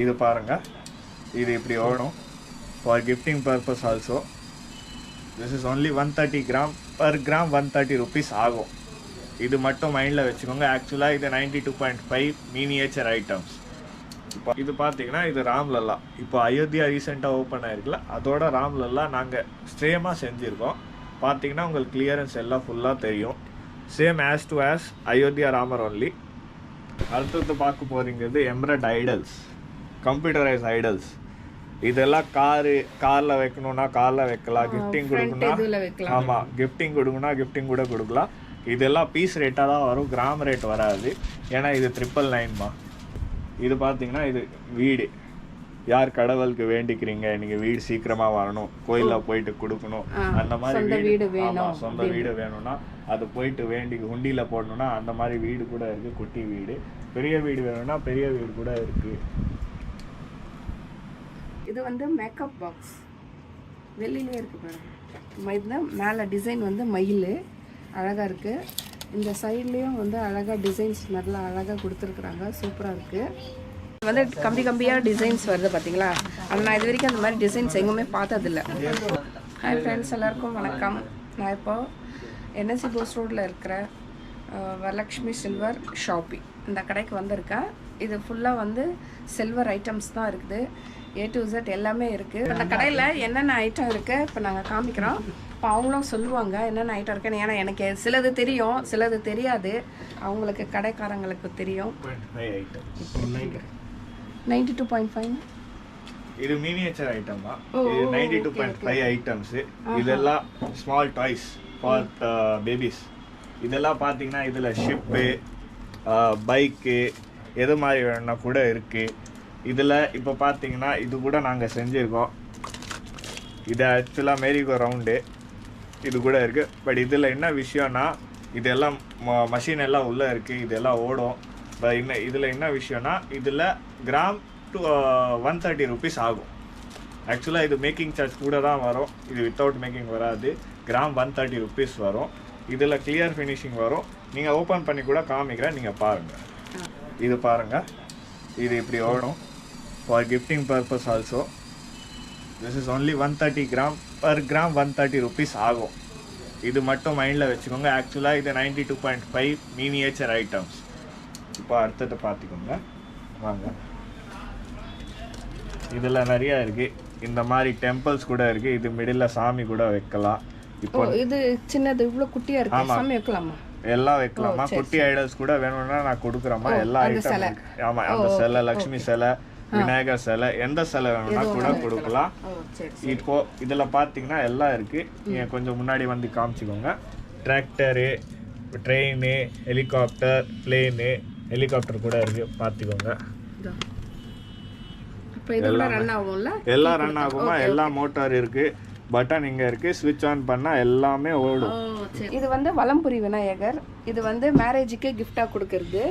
இது பாருங்கள், இது இப்படி ஓடும். For gifting purpose also. This is only 130 gram. Per gram 130 rupees ஆகும். இது மட்டும் மைண்டில் வச்சுக்கோங்க. ஆக்சுவலாக இது 92.5 மினியேச்சர் ஐட்டம்ஸ். இப்போ இது பார்த்தீங்கன்னா இது ராம்லல்லா. இப்போ அயோத்தியா ரீசெண்டாக ஓப்பன் ஆகிருக்குல்ல, அதோட ராம்லல்லா நாங்கள் சேமாக செஞ்சுருக்கோம். பார்த்தீங்கன்னா உங்களுக்கு கிளியரன்ஸ் எல்லாம் ஃபுல்லாக தெரியும். Same as to as Ayodhya Ramar only. அடுத்தது பார்க்க போகிறீங்கிறது எம்ப்ராய்ட் ஐடல்ஸ், கம்ப்யூட்டரைஸ் ஐடல்ஸ். இதெல்லாம் காரில் வைக்கணும்னா காரில் வைக்கலாம். கிஃப்டிங் கொடுக்கணும்னா ஆமாம், கிஃப்டிங் கொடுக்கணும்னா கிஃப்டிங் கூட கொடுக்கலாம். இதெல்லாம் பீஸ் ரேட்டாக தான் வரும், கிராம் ரேட் வராது. ஏன்னா இது 999மா. இது பார்த்தீங்கன்னா இது வீடு, யார் கடவுளுக்கு வேண்டிக்கிறீங்க நீங்கள் வீடு சீக்கிரமாக வரணும், கோயிலில் போயிட்டு கொடுக்கணும், அந்த மாதிரி வீடு. ஆமாம், சொந்த வீடு வேணும்னா அது போயிட்டு வேண்டி உண்டியில் போடணும்னா அந்த மாதிரி வீடு கூட இருக்குது. குட்டி வீடு. பெரிய வீடு வேணும்னா பெரிய வீடு கூட இருக்குது. இது வந்து மேக்கப் பாக்ஸ், வெளியிலே இருக்குது பாருங்க. இதுதான் மேலே டிசைன் வந்து மயில் அழகாக இருக்குது. இந்த சைட்லேயும் வந்து அழகாக டிசைன்ஸ் நல்லா அழகாக கொடுத்துருக்குறாங்க, சூப்பராக இருக்குது. இது வந்து கம்பியாக டிசைன்ஸ் வருது பார்த்தீங்களா. ஆனால் நான் இது வரைக்கும் அந்த மாதிரி டிசைன்ஸ் எங்குமே பார்த்ததில்ல. ஹாய் ஃப்ரெண்ட்ஸ், எல்லாருக்கும் வணக்கம். நான் இப்போது என்எஸ்சி போஸ் ரோடில் இருக்கிற வரலக்ஷ்மி சில்வர் ஷாப்பி இந்த கடைக்கு வந்திருக்கேன். இது ஃபுல்லாக வந்து சில்வர் ஐட்டம்ஸ் தான் இருக்குது. A to Z எல்லாமே இருக்குது. அந்த கடையில் என்னென்ன ஐட்டம் இருக்குது இப்போ நாங்கள் காமிக்கிறோம். இப்போ அவங்களும் சொல்லுவாங்க என்னென்ன ஐட்டம் இருக்குன்னு. ஏன்னா எனக்கு சிலது தெரியும், சிலது தெரியாது. அவங்களுக்கு கடைக்காரங்களுக்கு தெரியும். 92.5 இது மினியேச்சர் ஐட்டம் தான். இது 92.5 ஐட்டம்ஸ். இதெல்லாம் ஸ்மால் டாய்ஸ் ஃபார் பேபிஸ். இதெல்லாம் பார்த்தீங்கன்னா இதில் ஷிப்பு, பைக்கு, எது மாதிரி வேணும்னா கூட இருக்குது. இதில் இப்போ பார்த்தீங்கன்னா இது கூட நாங்கள் செஞ்சுருக்கோம். இது ஆக்சுவலாக மேரிகோ ரவுண்டு இது கூட இருக்குது. பட் இதில் என்ன விஷயம்னா இதெல்லாம் மஷின் எல்லாம் உள்ளே இருக்குது, இதெல்லாம் ஓடும். இதில் என்ன விஷயம்னா இதில் கிராம் டு 130 rupees ஆகும். ஆக்சுவலாக இது மேக்கிங் சார்ஜ் கூட தான் வரும். இது வித்தவுட் மேக்கிங் வராது. கிராம் 130 rupees வரும். இதில் கிளியர் ஃபினிஷிங் வரும். நீங்கள் ஓப்பன் பண்ணி கூட காமிக்கிறேன், நீங்கள் பாருங்கள். இது பாருங்கள், இது இப்படி ஓடும். For gifting purpose also. This is only 130 gram. Per gram 130 rupees ஆகும். இது மட்டும் மைண்டில் வச்சுக்கோங்க. ஆக்சுவலாக இது 92.5 மினியேச்சர் ஐட்டம்ஸ். இப்போ அடுத்தது பார்த்துக்கோங்க வாங்க. இதில் நிறையா இருக்குது. இந்த மாதிரி டெம்பிள்ஸ் கூட இருக்குது. இது மிடில் சாமி கூட வைக்கலாம். இப்போ இது சின்னது இவ்வளோ குட்டியாக இருக்குது, சாமி வைக்கலாமா? எல்லாம் வைக்கலாமா. குட்டி ஐடல்ஸ் கூட வேணும்னா நான் கொடுக்குறேம்மா. எல்லா ஐட்டம். ஆமாம், அந்த சிலை, லக்ஷ்மி சிலை, விநாயகர் சிலை, எந்த சிலை வேணும்னா கூட கொடுக்கலாம். இப்போ இதில் பார்த்தீங்கன்னா எல்லாம் இருக்குது. நீங்கள் கொஞ்சம் முன்னாடி வந்து காமிச்சிக்கோங்க. Tractor, train, helicopter, plane, helicopter கூட இருக்குது, பார்த்துக்கோங்க. எல்லாம் ரன் ஆகுமா. எல்லா மோட்டார் இருக்குது, பட்டன் இங்கே இருக்குது. ஸ்விட்ச் ஆன் பண்ணால் எல்லாமே ஓடும். இது வந்து வலம்புரி விநாயகர். இது வந்து மேரேஜுக்கு கிஃப்டாக கொடுக்கறது,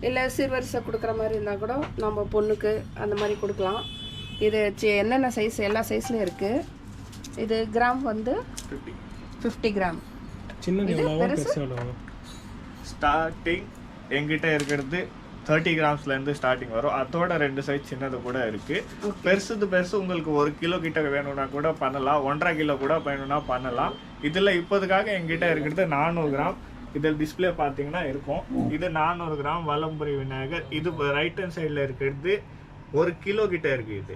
இல்லை சிறுவரிசை கொடுக்குற மாதிரி இருந்தால் கூட நம்ம பொண்ணுக்கு அந்த மாதிரி கொடுக்கலாம். இது என்னென்ன சைஸ், எல்லா சைஸ்லையும் இருக்குது. இது கிராம் வந்து 50 கிராம். ஸ்டார்டிங் எங்கிட்ட இருக்கிறது 30 கிராம்ஸ்லேருந்து ஸ்டார்டிங் வரும். அதோட 2 சைஸ் சின்னது கூட இருக்குது. பெருசு உங்களுக்கு 1 கிலோ கிட்ட வேணும்னா கூட பண்ணலாம். 1.5 கிலோ கூட வேணும்னா பண்ணலாம். இதில் இப்போதுக்காக எங்கிட்ட இருக்கிறது 400 கிராம். இதில் டிஸ்பிளே பார்த்தீங்கன்னா இருக்கும். இது 400 கிராம் வலம்புரி விநாயகர். இது ரைட் ஹேண்ட் சைடில் இருக்கிறது 1 கிலோ கிட்ட இருக்குது.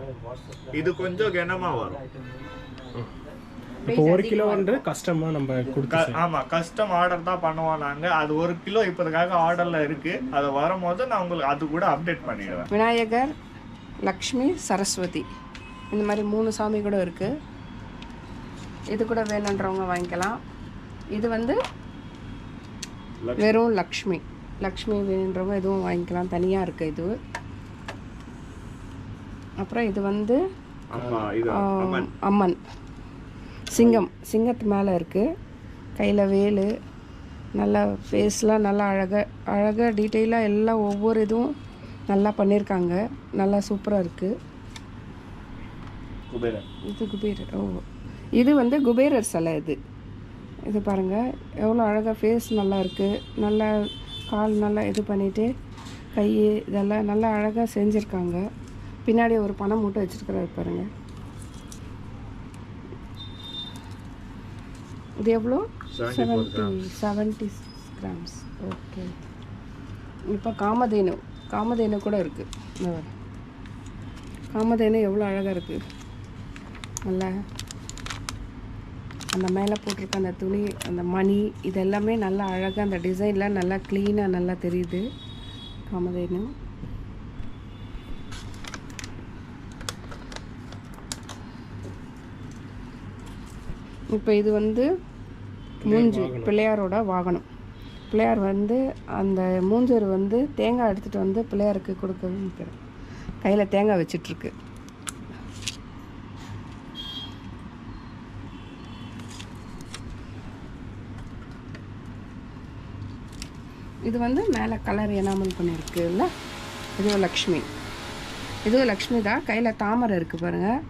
இது கொஞ்சம் கனமாக வரும். இப்போ 1 கிலோன்றது கஸ்டமாக நம்ம கொடுக்க. ஆமாம், கஸ்டம் ஆர்டர் தான் பண்ணுவோம் நாங்கள். அது 1 கிலோ இப்போதுக்காக ஆர்டரில் இருக்குது. அது வரும்போது நான் உங்களுக்கு அது கூட அப்டேட் பண்ணிடுவேன். விநாயகர், லக்ஷ்மி, சரஸ்வதி இந்த மாதிரி 3 சாமி கூட இருக்குது. இது கூட வேணுன்றவங்க வாங்கிக்கலாம். இது வந்து வெறும் லக்ஷ்மி வேணுன்றவங்க இதுவும் வாங்கிக்கலாம், தனியாக இருக்குது இது. அப்புறம் இது வந்து அம்மன், சிங்கத்து மேலே இருக்குது. கையில் வேலு, நல்லா ஃபேஸ்லாம் நல்லா அழகாக டீட்டெயிலாக எல்லாம் ஒவ்வொரு இதுவும் நல்லா பண்ணியிருக்காங்க. நல்லா சூப்பராக இருக்குது. இது குபேரர். இது வந்து குபேரர் சிலை. இது பாருங்கள் எவ்வளோ அழகாக ஃபேஸ் நல்லா இருக்குது. நல்லா கால் நல்லா இது பண்ணிவிட்டு கை இதெல்லாம் நல்லா அழகாக செஞ்சுருக்காங்க. பின்னாடி ஒரு பனை மூட்டை வச்சுருக்கிறாரு பாருங்க. இது எவ்வளோ? 76 கிராம்ஸ். ஓகே. இப்போ காமதேனு கூட இருக்குது. காமதேனு எவ்வளோ அழகாக இருக்குது. நல்லா அந்த மேலே போட்டிருக்க அந்த துணி, அந்த மணி, இது எல்லாமே நல்லா அழகாக அந்த டிசைனில் நல்லா க்ளீனாக நல்லா தெரியுது காமதேனு. இப்போ இது வந்து மூஞ்சி பிள்ளையாரோட வாகனம். பிள்ளையார் வந்து அந்த மூஞ்சர் வந்து தேங்காய் எடுத்துகிட்டு வந்து பிள்ளையாருக்கு கொடுக்க கையில் தேங்காய் வச்சிட்ருக்கு. இது வந்து மேலே கலர் எனாமல் பண்ணியிருக்குல்ல, இதுவும் லக்ஷ்மி தான். கையில் தாமரை இருக்குது பாருங்கள்.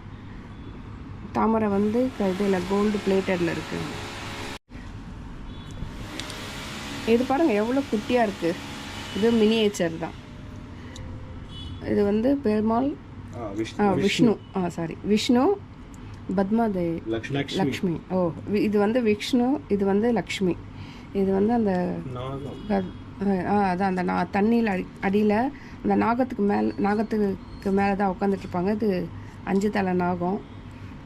தாமரை வந்து இதில் கோல்டு பிளேட்டடில் இருக்குது. இது பாருங்கள் எவ்வளோ குட்டியாக இருக்குது. இது மினியேச்சர் தான். இது வந்து பெருமாள், விஷ்ணு பத்மாதேவி, லக்ஷ்மி. இது வந்து விஷ்ணு, இது வந்து லக்ஷ்மி. இது வந்து அந்த அதான் அந்த தண்ணியில் அடியில் அந்த நாகத்துக்கு மேலே தான் உட்காந்துட்ருப்பாங்க. இது 5 தலை நாகம்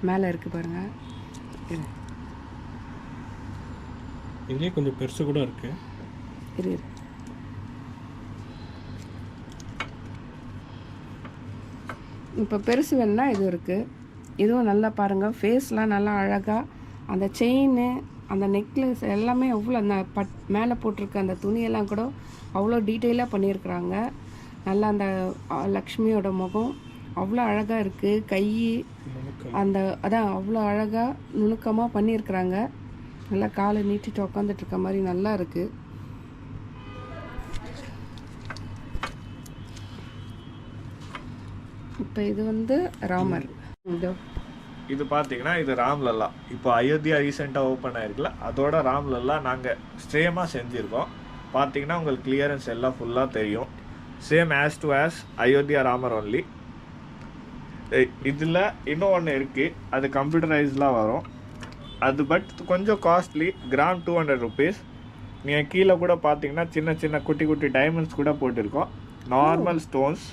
மேலே இருக்குது பாருங்கள். இதே கொஞ்சம் பெருசு கூட இருக்கு. இப்போ பெருசு வேணுன்னா இது இருக்குது. இதுவும் நல்லா பாருங்கள். ஃபேஸ்லாம் நல்லா அழகாக அந்த செயின், அந்த நெக்லஸ் எல்லாமே அவ்வளோ அந்த மேலே போட்டிருக்க அந்த துணியெல்லாம் கூட அவ்வளோ டீட்டெயிலாக பண்ணியிருக்கிறாங்க. நல்லா அந்த லக்ஷ்மியோட முகம் அவ்வளோ அழகாக இருக்குது. கை அதான் அவ்வளோ அழகாக நுணுக்கமாக பண்ணியிருக்கிறாங்க. நல்லா காலை நீட்டிட்டு உட்காந்துட்ருக்க மாதிரி நல்லா இருக்குது. இப்போ இது வந்து ராமர். இது பார்த்தீங்கன்னா இது ராம்லல்லா. இப்போ அயோத்தியா ரீசெண்டாக ஓப்பன் ஆயிருக்குல்ல, அதோட ராம்லல்லா நாங்கள் சேமாக செஞ்சுருக்கோம். பார்த்தீங்கன்னா உங்களுக்கு கிளியரன்ஸ் எல்லாம் ஃபுல்லாக தெரியும். Same as to as Ayodhya Ramar only. இதில் இன்னும் ஒன்று இருக்குது, அது கம்ப்யூட்டரைஸ்லாம் வரும். அது பட் கொஞ்சம் காஸ்ட்லி. Gram 200 rupees. நீங்கள் கீழே கூட பார்த்தீங்கன்னா சின்ன சின்ன குட்டி குட்டி டைமண்ட்ஸ் கூட போட்டிருக்கோம். Normal stones,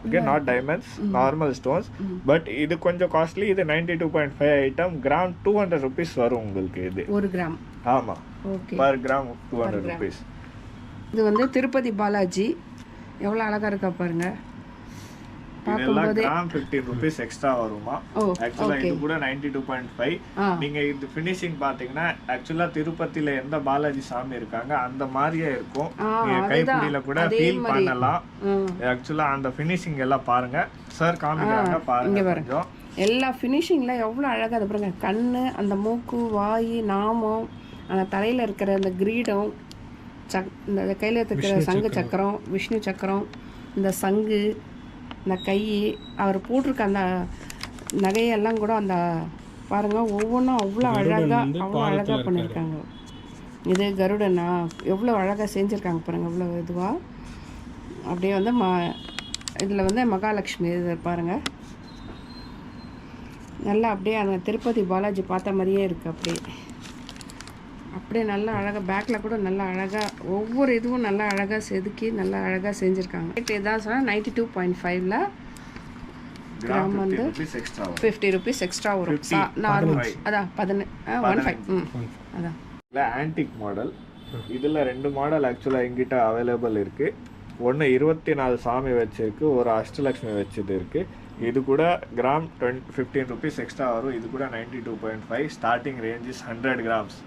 okay, not diamonds, normal stones. But இது கொஞ்சம் காஸ்ட்லி. இது 92.5 ஐட்டம். கிராம் 200 rupees வரும் உங்களுக்கு. இது 1 கிராம். ஆமாம், பர் கிராம் 200 rupees. இது வந்து திருப்பதி பாலாஜி எவ்வளோ அழகாக இருக்கா பாருங்க. இதெல்லாம் கிராம் 15 rupees எக்ஸ்ட்ரா வருமா. ஆக்சுவலா இது கூட 92.5. நீங்க இது ஃபினிஷிங் பாத்தீங்கன்னா ஆக்சுவலா திருப்பதியில எந்த பாலாஜி சாமி இருக்காங்க அந்த மாதிரியே இருக்கும். நீங்க கைப்பிடியில கூட ஃபீல் பண்ணலாம். ஆக்சுவலா அந்த ஃபினிஷிங் எல்லாம் பாருங்க. சார் காமிக்கிறாங்க பாருங்க கொஞ்சம். எல்லா ஃபினிஷிங்ல எவ்வளோ அழகாக அது பாருங்க. கண்ணு, அந்த மூக்கு, வாய், நாமம், அந்த தலையில இருக்கிற அந்த கிரீடம், இந்த கையில் இருக்கிற சங்கு சக்கரம், விஷ்ணு சக்கரம், இந்த சங்கு, இந்த கை, அவர் போட்டிருக்க அந்த நகையெல்லாம் கூட அந்த பாருங்கள் ஒவ்வொன்றும் அவ்வளோ அழகாக பண்ணியிருக்காங்க. இது கருடனா எவ்வளோ அழகாக செஞ்சுருக்காங்க பாருங்கள். இவ்வளோ இதுவாக அப்படியே வந்து இதில் வந்து மகாலட்சுமி இது பாருங்கள். நல்லா அப்படியே அந்த திருப்பதி பாலாஜி பார்த்த மாதிரியே இருக்குது. அப்படியே நல்லா அழகாக பேக்கில் கூட நல்லா அழகாக ஒவ்வொரு இதுவும் நல்லா அழகாக செதுக்கி நல்லா அழகாக செஞ்சுருக்காங்க. ரேட் இதான் சொன்னால் 92.5ல கிராம் வந்து 50 rupees எக்ஸ்ட்ரா வரும். அதான் 15 அதான் இல்லை ஆன்டிக் மாடல். இதில் 2 மாடல் ஆக்சுவலாக எங்கிட்ட அவைலபிள் இருக்குது. ஒன்று 24 சாமி வச்சிருக்கு, ஒரு அஷ்டலக்ஷ்மி வச்சது இருக்குது. இது கூட கிராம் 15 rupees எக்ஸ்ட்ரா வரும். இது கூட 92.5. Starting range is 100 grams.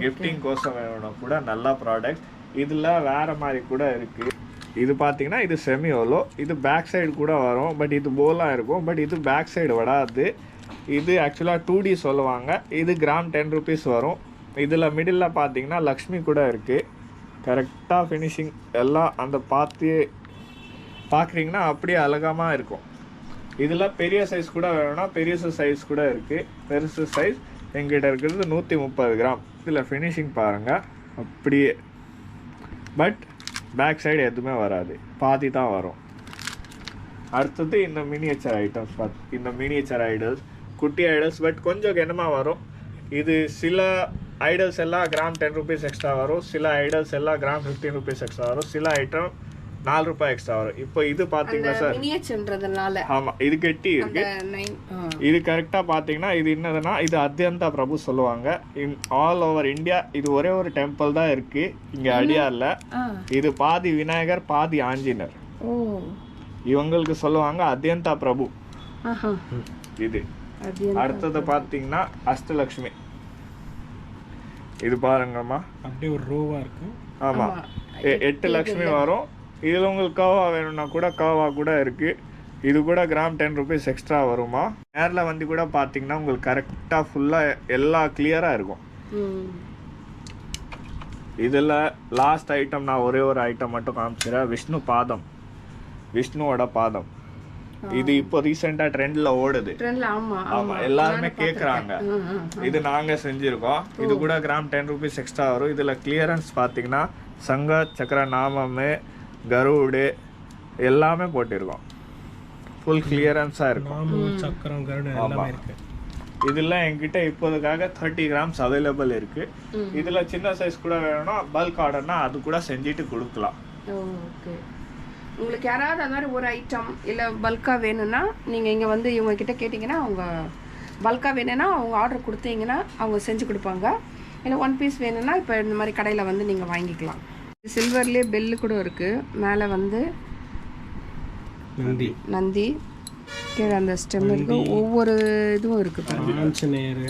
Gifting கோசம் வேணும்னா கூட நல்ல ப்ராடக்ட். இதில் வேறு மாதிரி கூட இருக்குது. இது பார்த்தீங்கன்னா இது செமி ஓலோ. இது பேக் சைடு கூட வரும், பட் இது போலாக இருக்கும். பட் இது பேக் சைடு வராது. இது ஆக்சுவலாக 2D சொல்லுவாங்க. இது கிராம் 10 rupees வரும். இதில் மிடில் பார்த்தீங்கன்னா லக்ஷ்மி கூட இருக்குது. கரெக்டாக ஃபினிஷிங் எல்லாம் அந்த பார்க்குறீங்கன்னா அப்படியே அழகாமல் இருக்கும். இதில் பெரிய சைஸ் கூட வேணும்னா பெரிய சைஸ் கூட இருக்குது. பெருசு சைஸ் எங்கிட்ட இருக்கிறது 130 கிராம். இதில் ஃபினிஷிங் பாருங்கள் அப்படியே. பட் பேக் சைடு எதுவுமே வராது, பாதி தான் வரும். அடுத்தது இந்த மினியேச்சர் ஐட்டம்ஸ் இந்த மினியேச்சர் ஐடல்ஸ் குட்டி ஐடல்ஸ் பட் கொஞ்சம் கனமாக வரும். இது சில ஐடல்ஸ் எல்லாம் கிராம் 10 rupees எக்ஸ்ட்ரா வரும், சில ஐடல்ஸ் எல்லாம் கிராம் 15 rupees எக்ஸ்ட்ரா வரும், சில ஐட்டம் 4 ரூபாய் எக்ஸ்ட்ரா வரும். இப்போ இது பார்த்தீங்களா சார்? மினியேச்சர்ன்றதுனால ஆமாம், இது கெட்டி இருக்கு. இது கரெக்டாக பார்த்தீங்கன்னா இது என்னதுன்னா இது அத்யந்தா பிரபு சொல்லுவாங்க. இன் ஆல் ஓவர் இந்தியா இது ஒரே ஒரு டெம்பிள் தான் இருக்கு இங்கே அடியாரில். இது பாதி விநாயகர் பாதி ஆஞ்சநேயர். இவங்களுக்கு சொல்லுவாங்க அத்யந்தா பிரபு. இது அடுத்தது பார்த்தீங்கன்னா அஷ்டலக்ஷ்மி. இது பாருங்கம்மா, அப்படியே ஒரு ரோவா இருக்கு. ஆமாம், 8 லக்ஷ்மி வரும். இதில் உங்களுக்கு கவா வேணும்னா கூட கவா கூட இருக்கு. இது கூட கிராம் 10 rupees எக்ஸ்ட்ரா வருமா. நேரில் வந்து கூட பார்த்தீங்கன்னா உங்களுக்கு கரெக்டாக ஃபுல்லாக எல்லாம் கிளியராக இருக்கும். இதில் லாஸ்ட் ஐட்டம் நான் ஒரே ஒரு ஐட்டம் மட்டும் காமிச்சிடுறேன். விஷ்ணு பாதம், விஷ்ணுவோட பாதம். இது இப்போ ரீசெண்டா ட்ரெண்ட்ல ஓடுது. ஆமா, எல்லாருமே கேக்குறாங்க. இது நாங்க செஞ்சிருக்கோம். இது கூட கிராம் 10 rupees எக்ஸ்ட்ரா வரும். இதுல கிளியரன்ஸ் பாத்தீங்கன்னா சங்க சக்கர நாமமே கருடு எல்லாமே போட்டிருக்கோம். ஃபுல் கிளியரன்ஸா இருக்கும். சக்கரம் கருடு எல்லாமே இருக்கு. இதுல என்கிட்ட இப்போதுக்காக 30 grams அவைலபிள் இருக்கு. இதுல சின்ன சைஸ் கூட வேணும்னா பல்க் ஆர்டர்னா அது கூட செஞ்சுட்டு கொடுக்கலாம். உங்களுக்கு யாராவது அது மாதிரி ஒரு ஐட்டம் இல்லை பல்காக வேணும்னா நீங்கள் இங்கே வந்து இவங்கக்கிட்ட கேட்டிங்கன்னா அவங்க பல்காக வேணும்னா அவங்க ஆர்டர் கொடுத்தீங்கன்னா அவங்க செஞ்சு கொடுப்பாங்க. இல்லை 1 piece வேணும்னா இப்போ இந்த மாதிரி கடையில் வந்து நீங்கள் வாங்கிக்கலாம். சில்வர்லேயே பெல்லு கூட இருக்குது. மேலே வந்து நந்தி, கீழே அந்த ஸ்டெம் இருக்கு. ஒவ்வொரு இதுவும் இருக்குது. ஆஞ்சநேயர்,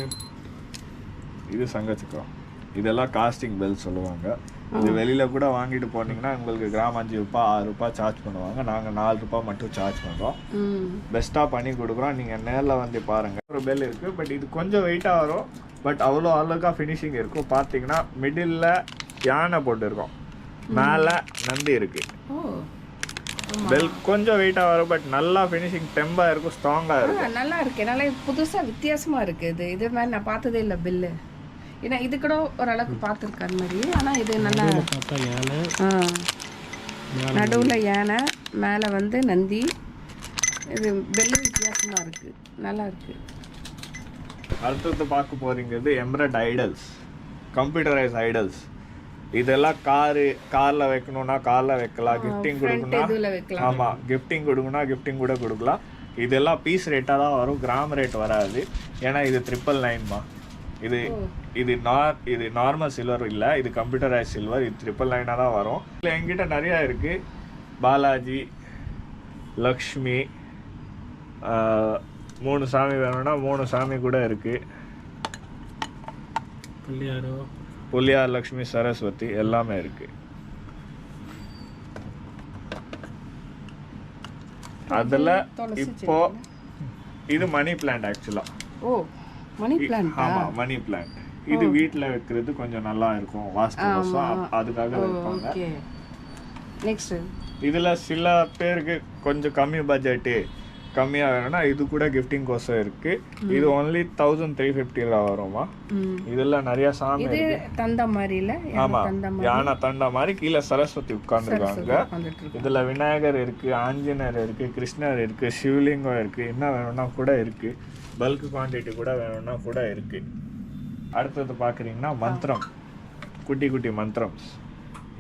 இது சங்கச்சக்கரம். இதெல்லாம் காஸ்டிங் பெல் சொல்லுவாங்க. இது வெளியில் கூட வாங்கிட்டு போனீங்கன்னா உங்களுக்கு கிராம் 5 ரூபாய் 6 ரூபாய் சார்ஜ் பண்ணுவாங்க. நாங்கள் 4 ரூபாய் மட்டும் சார்ஜ் பண்ணுறோம். பெஸ்ட்டாக பண்ணி கொடுக்குறோம். நீங்கள் நேரில் வந்து பாருங்கள். ஒரு பெல் இருக்குது, பட் இது கொஞ்சம் வெயிட்டாக வரும். பட் அவ்வளோ அழகாக ஃபினிஷிங் இருக்கும். பார்த்தீங்கன்னா மிடில் யானை போட்டுருக்கோம், மேலே நந்தி இருக்குது. பெல் கொஞ்சம் வெயிட்டாக வரும், பட் நல்லா ஃபினிஷிங் டெம்பாக இருக்கும், ஸ்ட்ராங்காக இருக்கும். நல்லா இருக்கு. நல்லா புதுசாக வித்தியாசமாக இருக்குது. இது மாதிரி நான் பார்த்ததே இல்லை பெல்லு. ஏன்னா இது கூட ஓரளவுக்கு பார்த்துருக்கேன் அந்த மாதிரி. ஆனால் இது நல்லா நடுவில் யானை, மேலே வந்து நந்தி. இது பெல்லு வித்தியாசமாக இருக்குது, நல்லா இருக்குது. அடுத்தது பார்க்க போறீங்கிறது எம்ப்ராய்ட் ஐடல்ஸ், கம்ப்யூட்டரைஸ் ஐடல்ஸ். இதெல்லாம் காரில் வைக்கணும்னா காரில் வைக்கலாம். கிஃப்டிங் கொடுக்கணும்னா ஆமாம், கிஃப்டிங் கொடுக்கணும்னா கிஃப்டிங் கூட கொடுக்கலாம். இதெல்லாம் பீஸ் ரேட்டாக தான் வரும், கிராம் ரேட் வராது. ஏன்னா இது 999மா. இது நார்மல் சில்வர் இல்லை, இது கம்ப்யூட்டரைஸ் சில்வர். இது 999 தான் வரும். இல்லை என்கிட்ட நிறையா இருக்குது. பாலாஜி, லக்ஷ்மி, 3 சாமி வேணும்னா 3 சாமி கூட இருக்குது. புள்ளியார், லக்ஷ்மி, சரஸ்வதி எல்லாமே இருக்குது. அதில் இப்போ இது மணி பிளான்ட் ஆக்சுவலாக. Money plant. ஆமாம், மணி பிளான்ட். இது வீட்டில் வைக்கிறது கொஞ்சம் நல்லா இருக்கும், வாஸ்து தோஷம் அதுக்காக வைப்பாங்க. நெக்ஸ்ட் இதில் சில பேருக்கு கொஞ்சம் கம்மி பட்ஜெட்டு கம்மியாக வேணும்னா இது கூட கிஃப்டிங் கோசம் இருக்கு. இது ஒன்லி 1350 ரூபா வருமா. இதெல்லாம் நிறைய சாமி இருக்கு. தந்த மாதிரி இல்ல, ஆமா, யானை தண்ட மாதிரி. கீழே சரஸ்வதி உட்கார்ந்துருக்காங்க. இதுல விநாயகர் இருக்கு, ஆஞ்சநேயர் இருக்கு, கிருஷ்ணர் இருக்கு, சிவலிங்கம் இருக்கு. என்ன வேணும்னா கூட இருக்கு. பல்க் குவான்டிட்டி கூட வேணும்னா கூட இருக்கு. அடுத்தது பார்க்குறீங்கன்னா மந்திரம், குட்டி குட்டி மந்திரம்.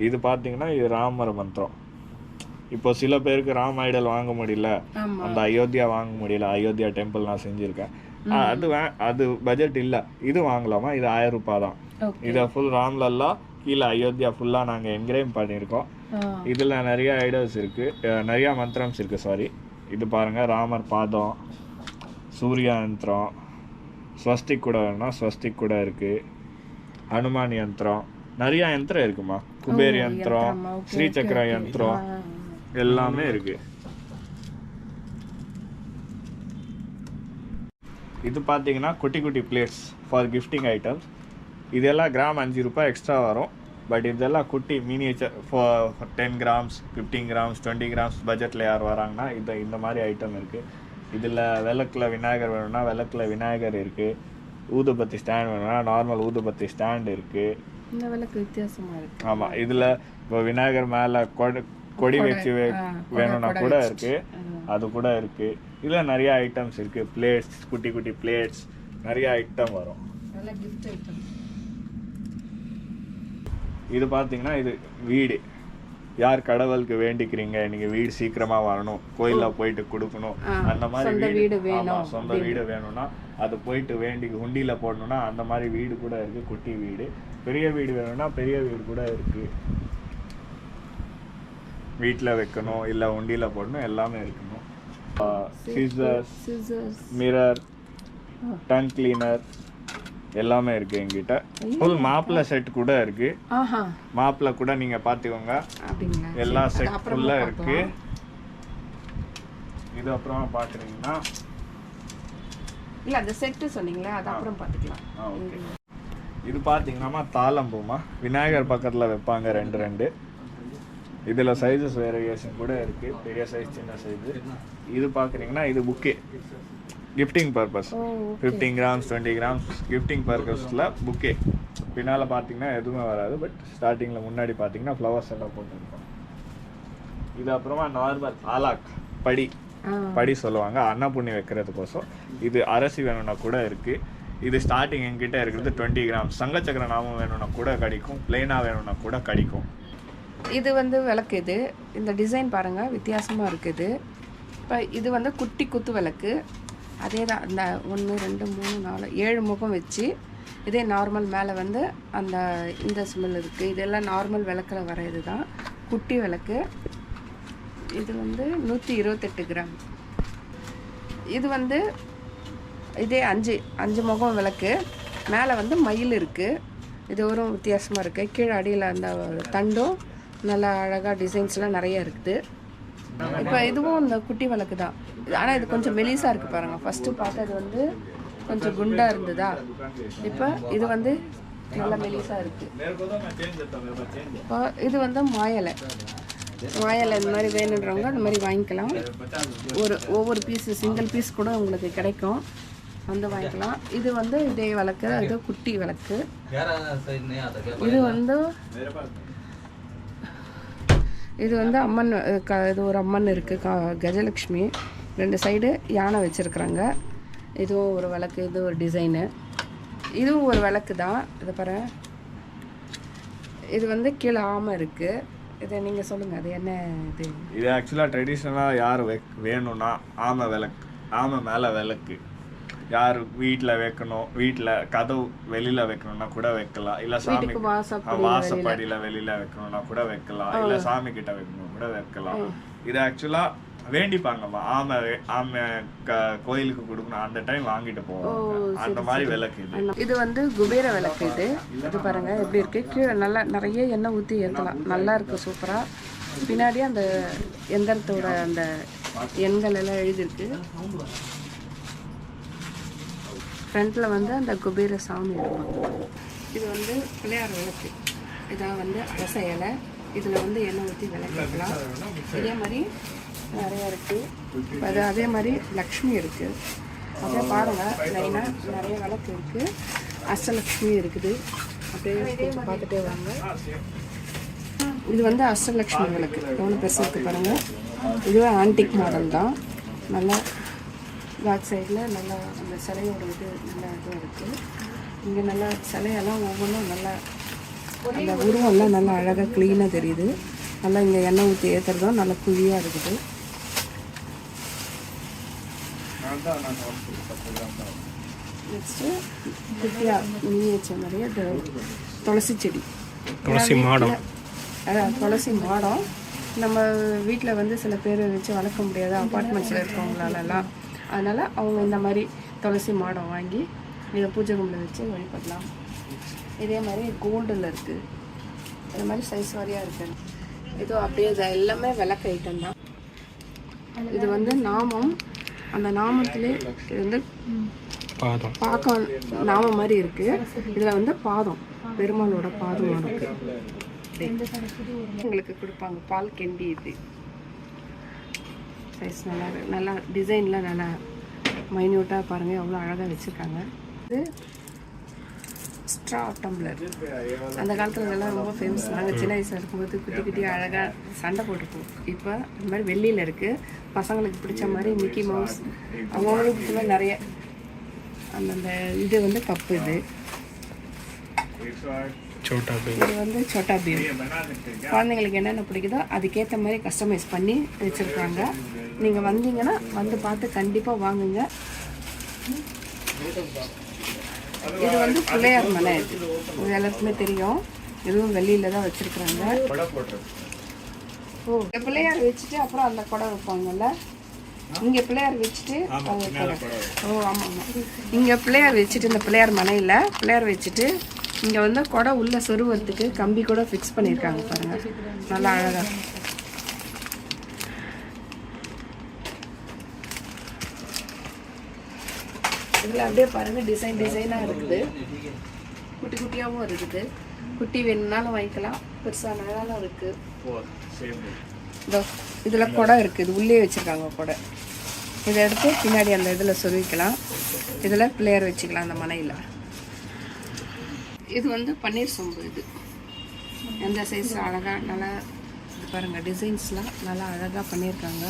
இது பார்த்தீங்கன்னா இது ராமர் மந்திரம். இப்போ சில பேருக்கு ராம் ஐடல் வாங்க முடியல, அந்த அயோத்தியா வாங்க முடியல. அயோத்தியா டெம்பிள் நான் செஞ்சுருக்கேன். அது பட்ஜெட் இல்லை, இது வாங்கலாமா? இது 1000 ரூபாய் தான். இதை ஃபுல் ராம்லல்லா கீழே அயோத்தியா ஃபுல்லாக நாங்கள் என்கிரேம் பண்ணியிருக்கோம். இதில் நிறைய ஐடல்ஸ் இருக்குது, நிறையா மந்திரம்ஸ் இருக்குது. சாரி, இது பாருங்கள், ராமர் பாதம், சூர்யா யந்திரம், ஸ்வஸ்திக் கூட வேணும்னா ஸ்வஸ்திக் கூட இருக்குது. ஹனுமான் யந்திரம், நிறையா யந்திரம் இருக்குமா. குபேர் யந்திரம், ஸ்ரீசக்கர யந்திரம் எல்லாமே இருக்கு. இது பார்த்தீங்கன்னா குட்டி குட்டி பிளேட்ஸ் ஃபார் கிஃப்டிங் ஐட்டம்ஸ். இதெல்லாம் கிராம் 5 ரூபாய் எக்ஸ்ட்ரா வரும். பட் இதெல்லாம் குட்டி miniature for 10 grams, 15 grams, 20 grams பட்ஜெட்டில் யார் வராங்கன்னா இந்த மாதிரி ஐட்டம் இருக்குது. இதில் விளக்கில் விநாயகர் வேணும்னா விளக்கில் விநாயகர் இருக்குது. ஊதுபத்தி ஸ்டாண்ட் வேணும்னா நார்மல் ஊதுபத்தி ஸ்டாண்ட் இருக்குது. இந்த விளக்கு வித்தியாசமாக இருக்குது. ஆமாம், இதில் இப்போ விநாயகர் மேலே கொடி வச்சு வேணும்னா கூட இருக்கு, அது கூட இருக்கு. இதில் நிறைய ஐட்டம்ஸ் இருக்கு. பிளேட்ஸ், குட்டி குட்டி பிளேட்ஸ், நிறைய ஐட்டம் வரும். இது பார்த்தீங்கன்னா இது வீடு. யார் கடவுளுக்கு வேண்டிக்கிறீங்க, நீங்க வீடு சீக்கிரமா வரணும், கோயில்ல போயிட்டு கொடுக்கணும், அந்த மாதிரி வீடு சொந்த வீடு வேணும்னா அது போயிட்டு வேண்டி உண்டியில போடணும்னா அந்த மாதிரி வீடு கூட இருக்கு. குட்டி வீடு. பெரிய வீடு வேணும்னா பெரிய வீடு கூட இருக்கு. வீட்டில் வைக்கணும் இல்லை உண்டியில போடணும், எல்லாமே இருக்கணும். சிசர்ஸ், மிரர், டங் கிளீனர் எல்லாமே இருக்கு என்கிட்ட. ஃபுல் மாப்பிள செட் கூட இருக்கு. மாப்பிள கூட நீங்க பாத்துக்கோங்க, எல்லா செட் ஃபுல்லா இருக்கு. இது அப்புறம் பாக்குறீங்கன்னா இல்ல அந்த செட் சொன்னீங்களே, அது அப்புறம் பாத்துக்கலாம். இது பாத்தீங்கன்னா தாளம்பூமா, விநாயகர் பக்கத்துல வைப்பாங்க 2 இதுல சைஸஸ் வேரியேஷன் கூட இருக்கு, பெரிய சைஸ் சின்ன சைஸ். இது பாக்குறீங்கன்னா இது bouquet, gifting purpose. 15 grams 20 grams gifting பர்பஸில் புக்கே. பின்னால் பார்த்தீங்கன்னா எதுவுமே வராது, பட் ஸ்டார்டிங்கில் முன்னாடி பார்த்தீங்கன்னா ஃப்ளவர்ஸ் எல்லாம் போட்டுருக்கோம். இது அப்புறமா நார்மல் ஆலாக் படி சொல்லுவாங்க, அன்னப்புண்ணி வைக்கிறதுக்கோசம். இது அரிசி வேணும்னா கூட இருக்குது. இது ஸ்டார்டிங் எங்கிட்ட இருக்கிறது 20 கிராம்ஸ். சங்கச்சக்கர நாமம் வேணும்னா கூட கிடைக்கும், பிளெயினாக வேணும்னா கூட கிடைக்கும். இது வந்து விளக்கு. இது இந்த டிசைன் பாருங்கள் வித்தியாசமாக இருக்குது. இப்போ இது வந்து குட்டி குத்து விளக்கு. அதே தான் இந்த 1 2 3 4 7 முகம் வச்சு இதே நார்மல் மேலே வந்து அந்த இந்த ஸ்மெல் இருக்குது. இதெல்லாம் நார்மல் விளக்கில் வர இது தான் குட்டி விளக்கு. இது வந்து 128 கிராம். இது வந்து இதே 5 முகம் விளக்கு. மேலே வந்து மயில் இருக்குது. இது ஒரு வித்தியாசமாக இருக்குது. கீழே அடியில் அந்த தண்டும் நல்லா அழகாக டிசைன்ஸ்லாம் நிறைய இருக்குது. இப்போ இதுவும் இந்த குட்டி விளக்கு தான், ஆனால் இது கொஞ்சம் மெலிசாக இருக்குது பாருங்கள். ஃபஸ்ட்டு பார்த்தது வந்து கொஞ்சம் குண்டாக இருந்ததா, இப்போ இது வந்து நல்லா மெலிசாக இருக்குது. இப்போ இது வந்து மாயலை இந்த மாதிரி வேணுன்றவங்க அந்த மாதிரி வாங்கிக்கலாம். ஒவ்வொரு பீஸு சிங்கிள் பீஸ் கூட உங்களுக்கு கிடைக்கும், வந்து வாங்கிக்கலாம். இது வந்து இதே விளக்கு, அது குட்டி விளக்கு. இது வந்து அம்மன், இது ஒரு அம்மன் இருக்குது, கஜலக்ஷ்மி. 2 சைடு யானை வச்சுருக்குறாங்க. இதுவும் ஒரு விளக்கு, இது ஒரு டிசைனு. இதுவும் ஒரு விளக்கு தான். இது பாரு, இது வந்து கீழே ஆமை இருக்குது. இதை நீங்கள் சொல்லுங்கள், அது என்ன இது? இது ஆக்சுவலாக ட்ரெடிஷ்னலாக யார் வேணும்னா ஆமை விளக்கு, ஆமை மேலே விளக்கு. யார் வீட்டில் வைக்கணும், வீட்டில் கதவு வெளியில் வைக்கணும்னா கூட வைக்கலாம், இல்லை சாமி வாசப்படியில் வெளியில் வைக்கணும்னா கூட வைக்கலாம், இல்லை சாமி கிட்ட வைக்கணும் கூட வைக்கலாம். இது ஆக்சுவலாக வேண்டிப்பாங்கம்மா, ஆமை கோயிலுக்கு கொடுக்கணும், அந்த டைம் வாங்கிட்டு போவோம். அந்த மாதிரி விளக்கு இது. இது வந்து குபேர விளக்கு. இது பாருங்க எப்படி இருக்கு. கீழே நல்லா நிறைய எண்ணெய் ஊற்றி ஏற்றலாம், நல்லா இருக்கு, சூப்பரா. பின்னாடி அந்த எந்திரத்தோட அந்த எண்கள் எல்லாம் எழுதிருக்கு. ஃப்ரண்ட்டில் வந்து அந்த குபேர சாமி இருக்கும். இது வந்து பிள்ளையார் விளக்கு. இதான் வந்து அரச இலை. இதில் வந்து எண்ணெய் ஊற்றி விளக்கலாம். இதே மாதிரி நிறையா இருக்குது. அதே மாதிரி லக்ஷ்மி இருக்குது. அப்படியே பாருங்கள், லைனாக நிறைய விளக்கு இருக்குது. அஷ்டலக்ஷ்மி இருக்குது. அப்படியே பார்த்துட்டே வாங்க. இது வந்து அஷ்டலக்ஷ்மி விளக்கு, எவ்வளோ பெருசாக இருக்குது பாருங்கள். இதுவே ஆன்டிக் மாடல் தான். நல்லா பேக் சைடில் நல்லா அந்த சிலையோட இது நல்லா இதுவாக இருக்குது. இங்கே நல்லா சிலையெல்லாம் ஒவ்வொன்றும் நல்லா அந்த உருவம்லாம் நல்லா அழகாக க்ளீனாக தெரியுது. நல்லா இங்கே எண்ணெய் ஊற்றி ஏற்றுறதும் நல்லா குழியாக இருக்குது. நெக்ஸ்ட்டு குட்டியாக நீ வச்ச மாதிரியே இந்த துளசி செடி, துளசி மாடம். துளசி மாடம் நம்ம வீட்டில் வந்து சில பேர் வச்சு வளர்க்க முடியாது, அப்பார்ட்மெண்ட்ஸில் இருக்கவங்களாலலாம். அதனால் அவங்க இந்த மாதிரி துளசி மாடம் வாங்கி இதை பூஜை ரூமில் வச்சு வழிபடலாம். இதே மாதிரி கோல்டில் இருக்குது. இந்த மாதிரி சைஸ் வாரியாக இருக்குது. இது அப்படியே எல்லாமே விளக்கு ஐட்டம் தான். இது வந்து நாமம். அந்த நாமத்திலே இது வந்து பாக்கம் நாமம் மாதிரி இருக்குது. இதில் வந்து பாதம், பெருமாளோட பாதம் இருக்குது. எங்களுக்கு கொடுப்பாங்க பால் கெண்டி. இது சைஸ் நல்லா இருக்குது, நல்லா டிசைன்லாம் நல்லா மைன்யூட்டாக பாருங்கள், எவ்வளோ அழகாக வச்சுருக்காங்க. இது ஸ்ட்ரா டம்ளர். அந்த காலத்தில் இதெல்லாம் ரொம்ப ஃபேமஸ். நாங்கள் சின்ன வயசில் இருக்கும்போது குட்டி குட்டி அழகாக சண்டை போட்டுப்போம். இப்போ இந்த மாதிரி வெள்ளியில் இருக்குது. பசங்களுக்கு பிடிச்ச மாதிரி மிக்கி மவுஸ் அவங்களுக்கு பிடிச்ச மாதிரி நிறைய அந்தந்த இது வந்து கப்பு. இது சோட்டா பீம். இது வந்து சோட்டா பீம். குழந்தைங்களுக்கு என்னென்ன பிடிக்குதோ அதுக்கேற்ற மாதிரி கஸ்டமைஸ் பண்ணி வச்சுருக்காங்க. நீங்கள் வந்தீங்கன்னா வந்து பார்த்து கண்டிப்பாக வாங்குங்க. இது வந்து பிள்ளையார் மலை. இது எல்லாருக்குமே தெரியும். இதுவும் வெளியில தான் வச்சிருக்காங்க. ஓ, பிள்ளையார் வச்சுட்டு அப்புறம் அந்த குடை வைப்பாங்கல்ல. இங்கே பிள்ளையார் வச்சுட்டு அந்த குடை. ஓ ஆமாம் ஆமாம். இங்கே பிள்ளையார் வச்சுட்டு இந்த பிள்ளையார் மனையில் பிள்ளையார் வச்சுட்டு இங்கே வந்து குடை உள்ள சொருவத்துக்கு கம்பி கூட ஃபிக்ஸ் பண்ணியிருக்காங்க பாருங்கள். நல்லா அழகாக. இதில் அப்படியே பாருங்கள் டிசைனாக இருக்குது. குட்டி குட்டியாகவும் இருக்குது. குட்டி வேணும்னாலும் வாங்கிக்கலாம், பெருசானாலும் இருக்குது. இதோ இதில் குடை இருக்குது. இது உள்ளே வச்சுருக்காங்க குடை. இதை எடுத்து பின்னாடி அந்த இதில் சொருவிக்கலாம். இதில் பிள்ளையார் வச்சுக்கலாம் அந்த மனையில். இது வந்து பன்னீர் சொம்பு. இது எந்த சைஸ் அழகாக நல்லா இது பாருங்கள். டிசைன்ஸ்லாம் நல்லா அழகாக பண்ணியிருக்காங்க.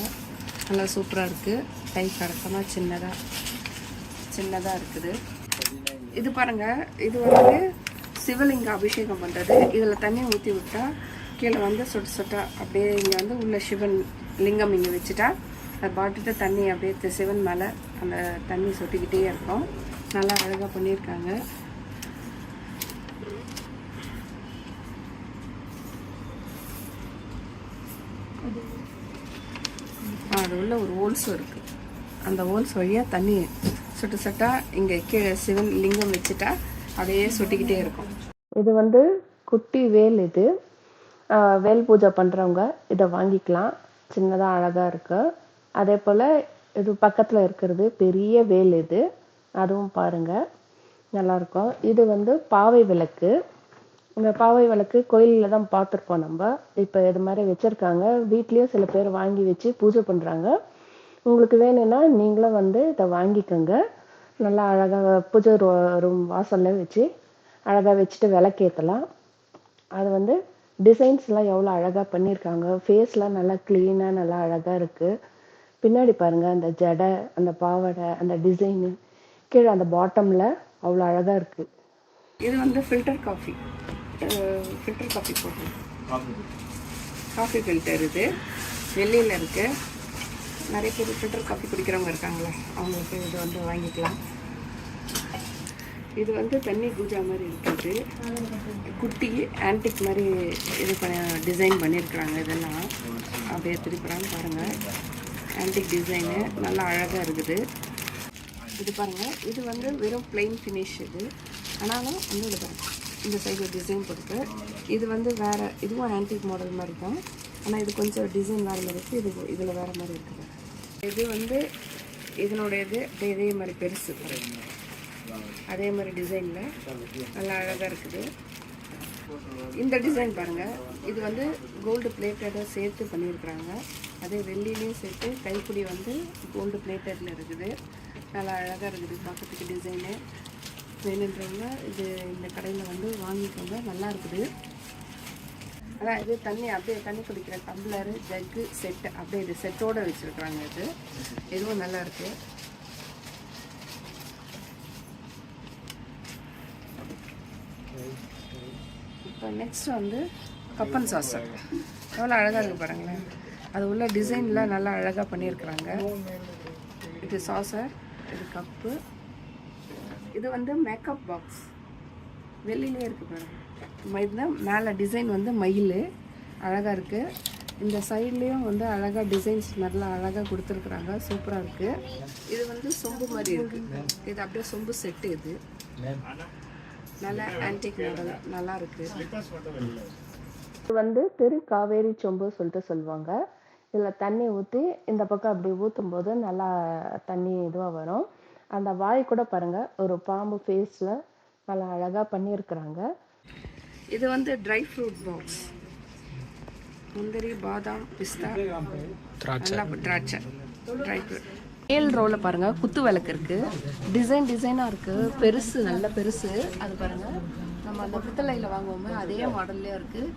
நல்லா சூப்பராக இருக்குது. கை கடக்கமாக சின்னதாக இருக்குது. இது பாருங்கள். இது வந்து சிவலிங்க அபிஷேகம் பண்ணுறது. இதில் தண்ணி ஊற்றி விட்டால் கீழே வந்து சொட்டாக அப்படியே இங்கே வந்து உள்ள சிவன் லிங்கம் இங்கே வச்சுட்டா அதை பாட்டுட்டு தண்ணி அப்படியே சிவன் மேலே அந்த தண்ணி சொட்டிக்கிட்டே இருக்கும். நல்லா அழகாக பண்ணியிருக்காங்க. அது உள்ள ஒரு ஹோல்ஸும் இருக்குது. அந்த ஹோல்ஸ் வழியாக தண்ணி சொட்டாக இங்கே கீழே சிவன் லிங்கம் வச்சுட்டா அப்படியே சொட்டிக்கிட்டே இருக்கும். இது வந்து குட்டி வேல். இது வேல் பூஜை பண்ணுறவங்க இதை வாங்கிக்கலாம். சின்னதாக அழகாக இருக்குது. அதே போல் இது பக்கத்தில் இருக்கிறது பெரிய வேல். இது அதுவும் பாருங்கள் நல்லாயிருக்கும். இது வந்து பாவை விளக்கு. இந்த பாவை விளக்கு கோயிலில் தான் பார்த்துருப்போம் நம்ம. இப்போ இது மாதிரி வச்சுருக்காங்க. வீட்லேயும் சில பேர் வாங்கி வச்சு பூஜை பண்ணுறாங்க. உங்களுக்கு வேணும்னா நீங்களும் வந்து இதை வாங்கிக்கோங்க. நல்லா அழகாக பூஜை ரூம் வாசலில் வச்சு அழகாக வச்சுட்டு விளக்கேற்றலாம். அது வந்து டிசைன்ஸ்லாம் எவ்வளோ அழகாக பண்ணியிருக்காங்க. ஃபேஸ்லாம் நல்லா க்ளீனாக நல்லா அழகாக இருக்குது. பின்னாடி பாருங்கள் அந்த ஜடை, அந்த பாவாடை, அந்த டிசைனு கீழே அந்த பாட்டமில் அவ்வளோ அழகாக இருக்குது. இது வந்து ஃபில்டர் காஃபி போட்டு காஃபி ஃபில்டர். இது வெள்ளியில் இருக்குது. நிறைய பேர் ஃபில்டர் காஃபி குடிக்கிறவங்க இருக்காங்களே, அவங்களுக்கு இது வந்து வாங்கிக்கலாம். இது வந்து தண்ணி பூஜா மாதிரி இருக்குது. குட்டி ஆன்டிக் மாதிரி இது டிசைன் பண்ணியிருக்கிறாங்க. இதெல்லாம் அப்படியே திருப்புறாங்க பாருங்கள். ஆன்டிக் டிசைனு நல்லா அழகாக இருக்குது. இது பாருங்கள். இது வந்து வெறும் பிளெயின் ஃபினிஷ். இது ஆனாலும் வந்து இது பாருங்கள் இந்த சைடு டிசைன் கொடுத்து. இது வந்து வேறு, இதுவும் ஆன்டிக் மாடல் மாதிரி தான். ஆனால் இது கொஞ்சம் டிசைன் வேறு மாதிரி இருக்குது. இதில் வேறு மாதிரி இருக்குது. இது வந்து இதனுடைய இது அப்படியே இதே மாதிரி பெருசு அதே மாதிரி டிசைனில் நல்லா அழகாக இருக்குது. இந்த டிசைன் பாருங்கள். இது வந்து கோல்டு பிளேட்டடை சேர்த்து பண்ணியிருக்கிறாங்க. அதே வெள்ளிலையும் சேர்த்து கைப்பிடி வந்து கோல்டு பிளேட்டடில் இருக்குது. நல்லா அழகாக இருக்குது பார்க்கறதுக்கு டிசைனு. வேணுன்றவங்க இது இந்த கடையில் வந்து வாங்கிக்கோங்க. நல்லா இருக்குது. அதான் இது தண்ணி அப்படியே தண்ணி குடிக்கிற டம்ளரு, ஜக்கு, செட்டு அப்படியே இது செட்டோடு வச்சுருக்குறாங்க. இதுவும் நல்லா இருக்குது. இப்போ நெக்ஸ்ட் வந்து கப்பன் சாசர். எவ்வளோ அழகாக இருக்குது பாருங்களேன். அது உள்ள டிசைனில் நல்லா அழகாக பண்ணியிருக்கிறாங்க. இது சாசர், இது கப்பு. இது வந்து மேக்கப் பாக்ஸ். வெளியிலே இருக்குது பாருங்கள். இதுதான் மேலே டிசைன் வந்து மயில் அழகாக இருக்குது. இந்த சைட்லேயும் வந்து அழகாக டிசைன்ஸ் நல்லா அழகாக கொடுத்துருக்குறாங்க. சூப்பராக இருக்குது. இது வந்து சொம்பு மாதிரி இருக்குது. இது அப்படியே சொம்பு செட்டு. இது நல்லா ஆன்டிக் மாடல் நல்லா இருக்குது. இது வந்து திரு காவேரி சொம்பு சொல்லிட்டு சொல்லுவாங்க. இதில் தண்ணி ஊற்றி இந்த பக்கம் அப்படி ஊற்றும் போது நல்லா தண்ணி இதுவாக வரும். அந்த வாய் கூட பாருங்கள் ஒரு பாம்பு ஃபேஸில் நல்லா அழகாக பண்ணியிருக்கிறாங்க. இது வந்து ட்ரை ஃப்ரூட் பாக்ஸ். முந்திரி, பாதாம், பிஸ்தா, நல்லா திராட்சை ட்ரை ஃப்ரூட். ஏழு ரோவில் பாருங்கள் குத்து விளக்கு இருக்குது. டிசைனாக இருக்குது. பெருசு, நல்ல பெருசு. அது பாருங்கள், நம்ம அந்த பித்தளையில் வாங்குவோமே அதே மாடல்லே இருக்குது.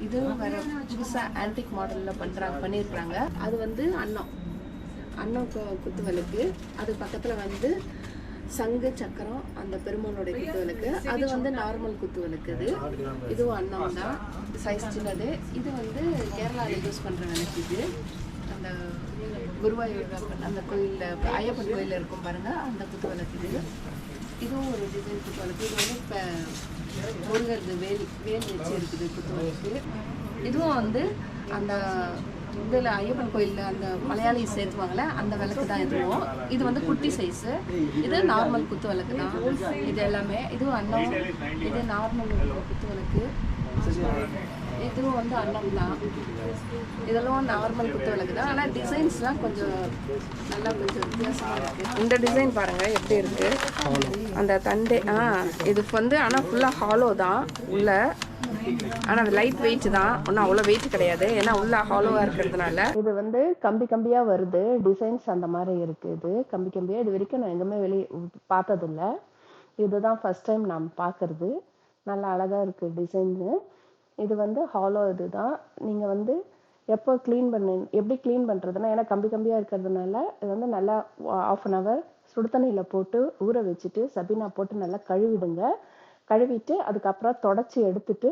இதுவும் வேறு புதுசாக ஆன்டிக் மாடலில் பண்ணியிருக்கிறாங்க. அது வந்து அன்னம் குத்து விளக்கு. அது பக்கத்தில் வந்து சங்கு சக்கரம், அந்த பெருமாளுடைய குத்து விளக்கு. அது வந்து நார்மல் குத்து விளக்கு. இதுவும் அன்னம் தான், சைஸ் சின்னது. இது வந்து கேரளாவில் யூஸ் பண்ணுற விளக்கு. இது அந்த குருவாயூர் அந்த கோயிலில், ஐயப்பன் கோயிலில் இருக்கும் பாருங்கள், அந்த குத்து விளக்கு. இதுவும் ஒரு டிசைன் குத்து விளக்கு. இது வந்து இப்போ முருகருக்கு வேல் வச்சு இருக்குது குத்து விளக்கு. இதுவும் வந்து அந்த இதில் ஐயப்பன் கோயிலில் அந்த மலையாளி சேர்த்துவாங்கள்ல, அந்த விளக்கு தான் இதுவும். இது வந்து குட்டி சைஸு. இது நார்மல் குத்து விளக்கு தான். இது எல்லாமே இதுவும் அன்னம். இது நார்மல் குத்து விளக்கு. இதுவும் வந்து அன்னம் தான். இதெல்லாம் நார்மல் குத்து விளக்கு தான். ஆனால் டிசைன்ஸ்லாம் கொஞ்சம் நல்லா கொஞ்சம் வித்தியாசமாக இருக்குது. இந்த டிசைன் பாருங்கள் எப்படி இருக்குது. அந்த தண்டே இது வந்து ஆனால் ஃபுல்லாக ஹாலோ தான் உள்ள. ஆனால் அது லைட் வெயிட் தான், ஒன்றும் அவ்வளோ வெயிட் கிடையாது. ஏன்னா உள்ள ஹாலோவாக இருக்கிறதுனால. இது வந்து கம்பியாக வருது. டிசைன்ஸ் அந்த மாதிரி இருக்குது. இது கம்பியாக. இது வரைக்கும் நான் எங்கேயுமே வெளியே பார்த்ததில்ல. இதுதான் ஃபர்ஸ்ட் டைம் நான் பார்க்குறது. நல்லா அழகாக இருக்குது டிசைன்னு. இது வந்து ஹாலோ. இது தான் நீங்கள் வந்து எப்போ எப்படி க்ளீன் பண்ணுறதுன்னா, ஏன்னா கம்பியாக இருக்கிறதுனால இது வந்து நல்லா ½ அன் ஹவர் சுடுதண்ணியில் போட்டு ஊற வச்சுட்டு சபீனா போட்டு நல்லா கழுவிடுங்க. கழுவிட்டு அதுக்கப்புறம் தொடச்சி எடுத்துட்டு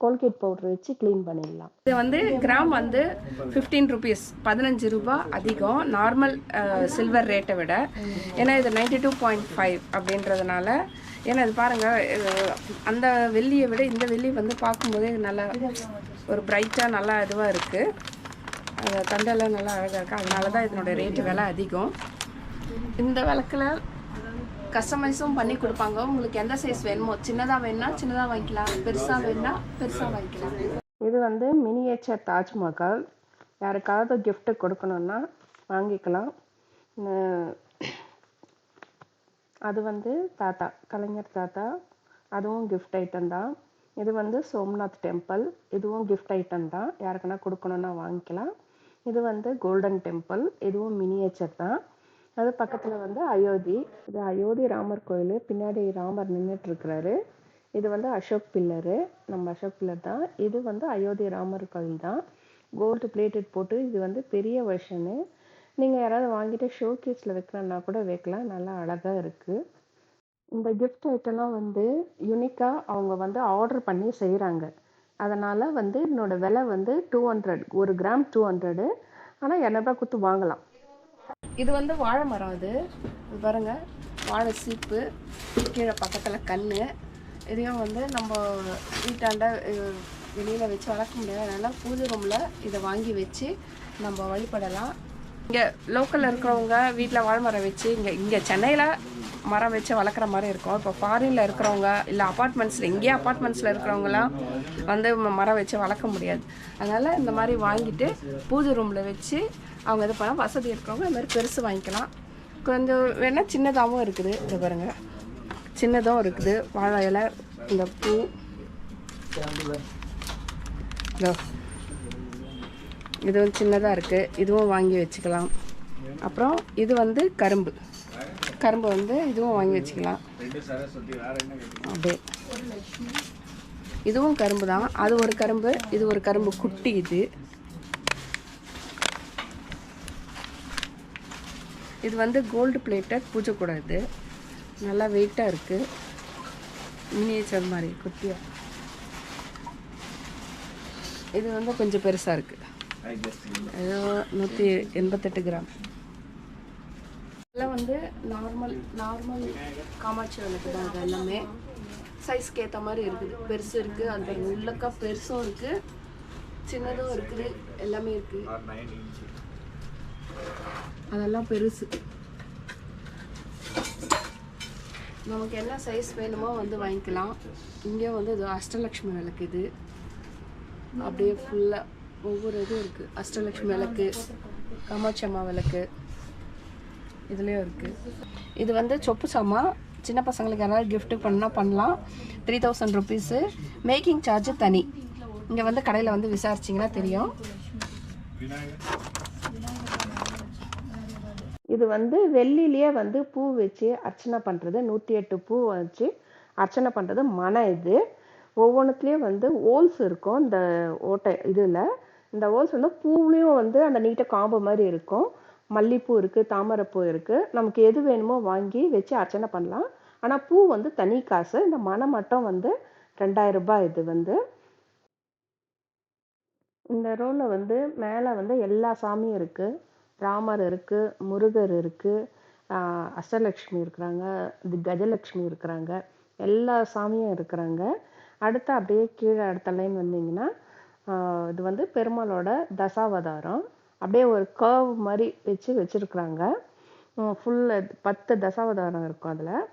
கோல்கேட் பவுடர் வச்சு க்ளீன் பண்ணிடலாம். இது வந்து கிராம் வந்து 15 ருபீஸ், 15 ரூபா அதிகம் நார்மல் சில்வர் ரேட்டை விட. ஏன்னா இது 92.5 அப்படின்றதுனால. ஏன்னா இது பாருங்கள், அந்த வெள்ளியை விட இந்த வெள்ளி வந்து பார்க்கும்போதே நல்லா ஒரு பிரைட்டாக நல்லா இதுவாக இருக்குது. அந்த தண்டெல்லாம் நல்லா அழகாக இருக்குது. அதனால தான் இதனோட ரேட்டு விலை அதிகம். இந்த விளக்கில் கஸ்டமைஸும் பண்ணி கொடுப்பாங்க. உங்களுக்கு எந்த சைஸ் வேணுமோ, சின்னதாக வேணும்னா சின்னதாக வாங்கிக்கலாம், பெருசாக வேணும்னா பெருசாக வாங்கிக்கலாம். இது வந்து மினியேச்சர் தாஜ்மஹால். யாருக்காவது கிஃப்ட்டு கொடுக்கணுன்னா வாங்கிக்கலாம். அது வந்து தாத்தா, கலைஞர் தாத்தா. அதுவும் கிஃப்ட் ஐட்டம் தான். இது வந்து சோம்நாத் டெம்பிள். இதுவும் கிஃப்ட் ஐட்டம் தான். யாருக்குன்னா கொடுக்கணுன்னா வாங்கிக்கலாம். இது வந்து கோல்டன் டெம்பிள். இதுவும் மினியேச்சர் தான். அது பக்கத்தில் வந்து அயோத்தி. இது அயோத்தி ராமர் கோயில். பின்னாடி ராமர் நின்றுட்டுருக்கிறாரு. இது வந்து அசோக் பில்லரு. நம்ம அசோக் பில்லர் தான். இது வந்து அயோத்தி ராமர் கோயில் தான். கோல்டு பிளேட்டட் போட்டு. இது வந்து பெரிய வெர்ஷனு. நீங்கள் யாராவது வாங்கிட்டு ஷோகேஸில் வைக்கணுன்னா கூட வைக்கலாம். நல்லா அழகாக இருக்குது. இந்த கிஃப்ட் ஐட்டம்லாம் வந்து யூனிக்காக அவங்க வந்து ஆர்டர் பண்ணி செய்கிறாங்க. அதனால் வந்து என்னோட விலை வந்து 200, 1 கிராம் 200. ஆனால் 200 கொடுத்து வாங்கலாம். இது வந்து வாழை மரம். இது பாருங்க, வாழை சீப்பு. கீழே பக்கத்தில் கண். இதையும் வந்து நம்ம வீட்டாண்ட வெளியில் வச்சு வளர்க்க முடியாது. அதனால் பூஜை ரூமில் இதை வாங்கி வச்சு நம்ம வழிபடலாம். இங்கே லோக்கலில் இருக்கிறவங்க வீட்டில் வாழை மரம் வச்சு இங்கே சென்னையில் மரம் வச்சு வளர்க்குற மாதிரி இருக்கும். இப்போ ஃபாரினில் இருக்கிறவங்க இல்லை இங்கேயே அப்பார்ட்மெண்ட்ஸில் இருக்கிறவங்களாம் வந்து மரம் வச்சு வளர்க்க முடியாது. அதனால் இந்த மாதிரி வாங்கிட்டு பூஜை ரூமில் வச்சு அவங்க இது பண்ணால் வசதி இருக்கிறவங்க இந்த மாதிரி பெருசு வாங்கிக்கலாம். கொஞ்சம் வேணால் சின்னதாகவும் இருக்குது. இது பாருங்கள், சின்னதும் இருக்குது. வாழை இலை, இந்த பூ, இதுவும் சின்னதாக இருக்குது. இதுவும் வாங்கி வச்சுக்கலாம். அப்புறம் இது வந்து கரும்பு வந்து இதுவும் வாங்கி வச்சுக்கலாம். அப்படியே இதுவும் கரும்பு தான். அது ஒரு கரும்பு, இது ஒரு கரும்பு குட்டி. இது வந்து கோல்டு பிளேட்டட் பூஜை கூட. இது நல்லா வெயிட்டாக இருக்குது. மினியேச்சர் மாதிரி குட்டியாக. இது வந்து கொஞ்சம் பெருசாக இருக்குது. 188 கிராம். இதெல்லாம் வந்து நார்மல் காமாட்சி விளக்கு தான். அது எல்லாமே சைஸ்க்கு ஏற்ற மாதிரி இருக்குது. பெருசு இருக்குது, அந்த உள்ளக்கா பெருசும் இருக்குது, சின்னதும் இருக்குது, எல்லாமே இருக்குது. அதெல்லாம் பெருசு. நமக்கு என்ன சைஸ் வேணுமோ வந்து வாங்கிக்கலாம். இங்கே வந்து இது அஷ்டலக்ஷ்மி விளக்கு. இது அப்படியே ஃபுல்லாக ஒவ்வொரு இதுவும் இருக்குது. அஷ்டலக்ஷ்மி விளக்கு, காமாட்சி அம்மா விளக்கு இதுலேயும் இருக்குது. இது வந்து சொப்பு சாமா. சின்ன பசங்களுக்கு யாராவது கிஃப்ட்டு பண்ணலாம். 3000 ருபீஸு. மேக்கிங் சார்ஜ் தனி. இங்கே வந்து கடையில் வந்து விசாரிச்சிங்கன்னா தெரியும். இது வந்து வெள்ளிலேயே வந்து பூ வச்சு அர்ச்சனை பண்ணுறது, 108 பூ வச்சு அர்ச்சனை பண்ணுறது மனை இது. ஒவ்வொன்றுத்துலேயும் வந்து ஹோல்ஸ் இருக்கும் இந்த ஓட்டை இதில். இந்த ஹோல்ஸ் வந்து பூவுலேயும் வந்து அந்த நீட்டாக காம்பு மாதிரி இருக்கும். மல்லிப்பூ இருக்குது, தாமரைப்பூ இருக்குது. நமக்கு எது வேணுமோ வாங்கி வச்சு அர்ச்சனை பண்ணலாம். ஆனால் பூ வந்து தனி காசு. இந்த மனை மட்டும் வந்து 2000 ரூபாய். இது வந்து இந்த ரோலில் வந்து மேலே வந்து எல்லா சாமியும் இருக்குது. ராமர் இருக்குது, முருகர் இருக்குது, அஷ்டலக்ஷ்மி இருக்கிறாங்க, கஜலக்ஷ்மி இருக்கிறாங்க, எல்லா சாமியும் இருக்கிறாங்க. அடுத்து அப்படியே கீழே அடுத்த லைன் வந்தீங்கன்னா இது வந்து பெருமாளோட தசாவதாரம். அப்படியே ஒரு கர்வ் மாதிரி வச்சுருக்குறாங்க. ஃபுல் 10 தசாவதாரம் இருக்கும் அதில்.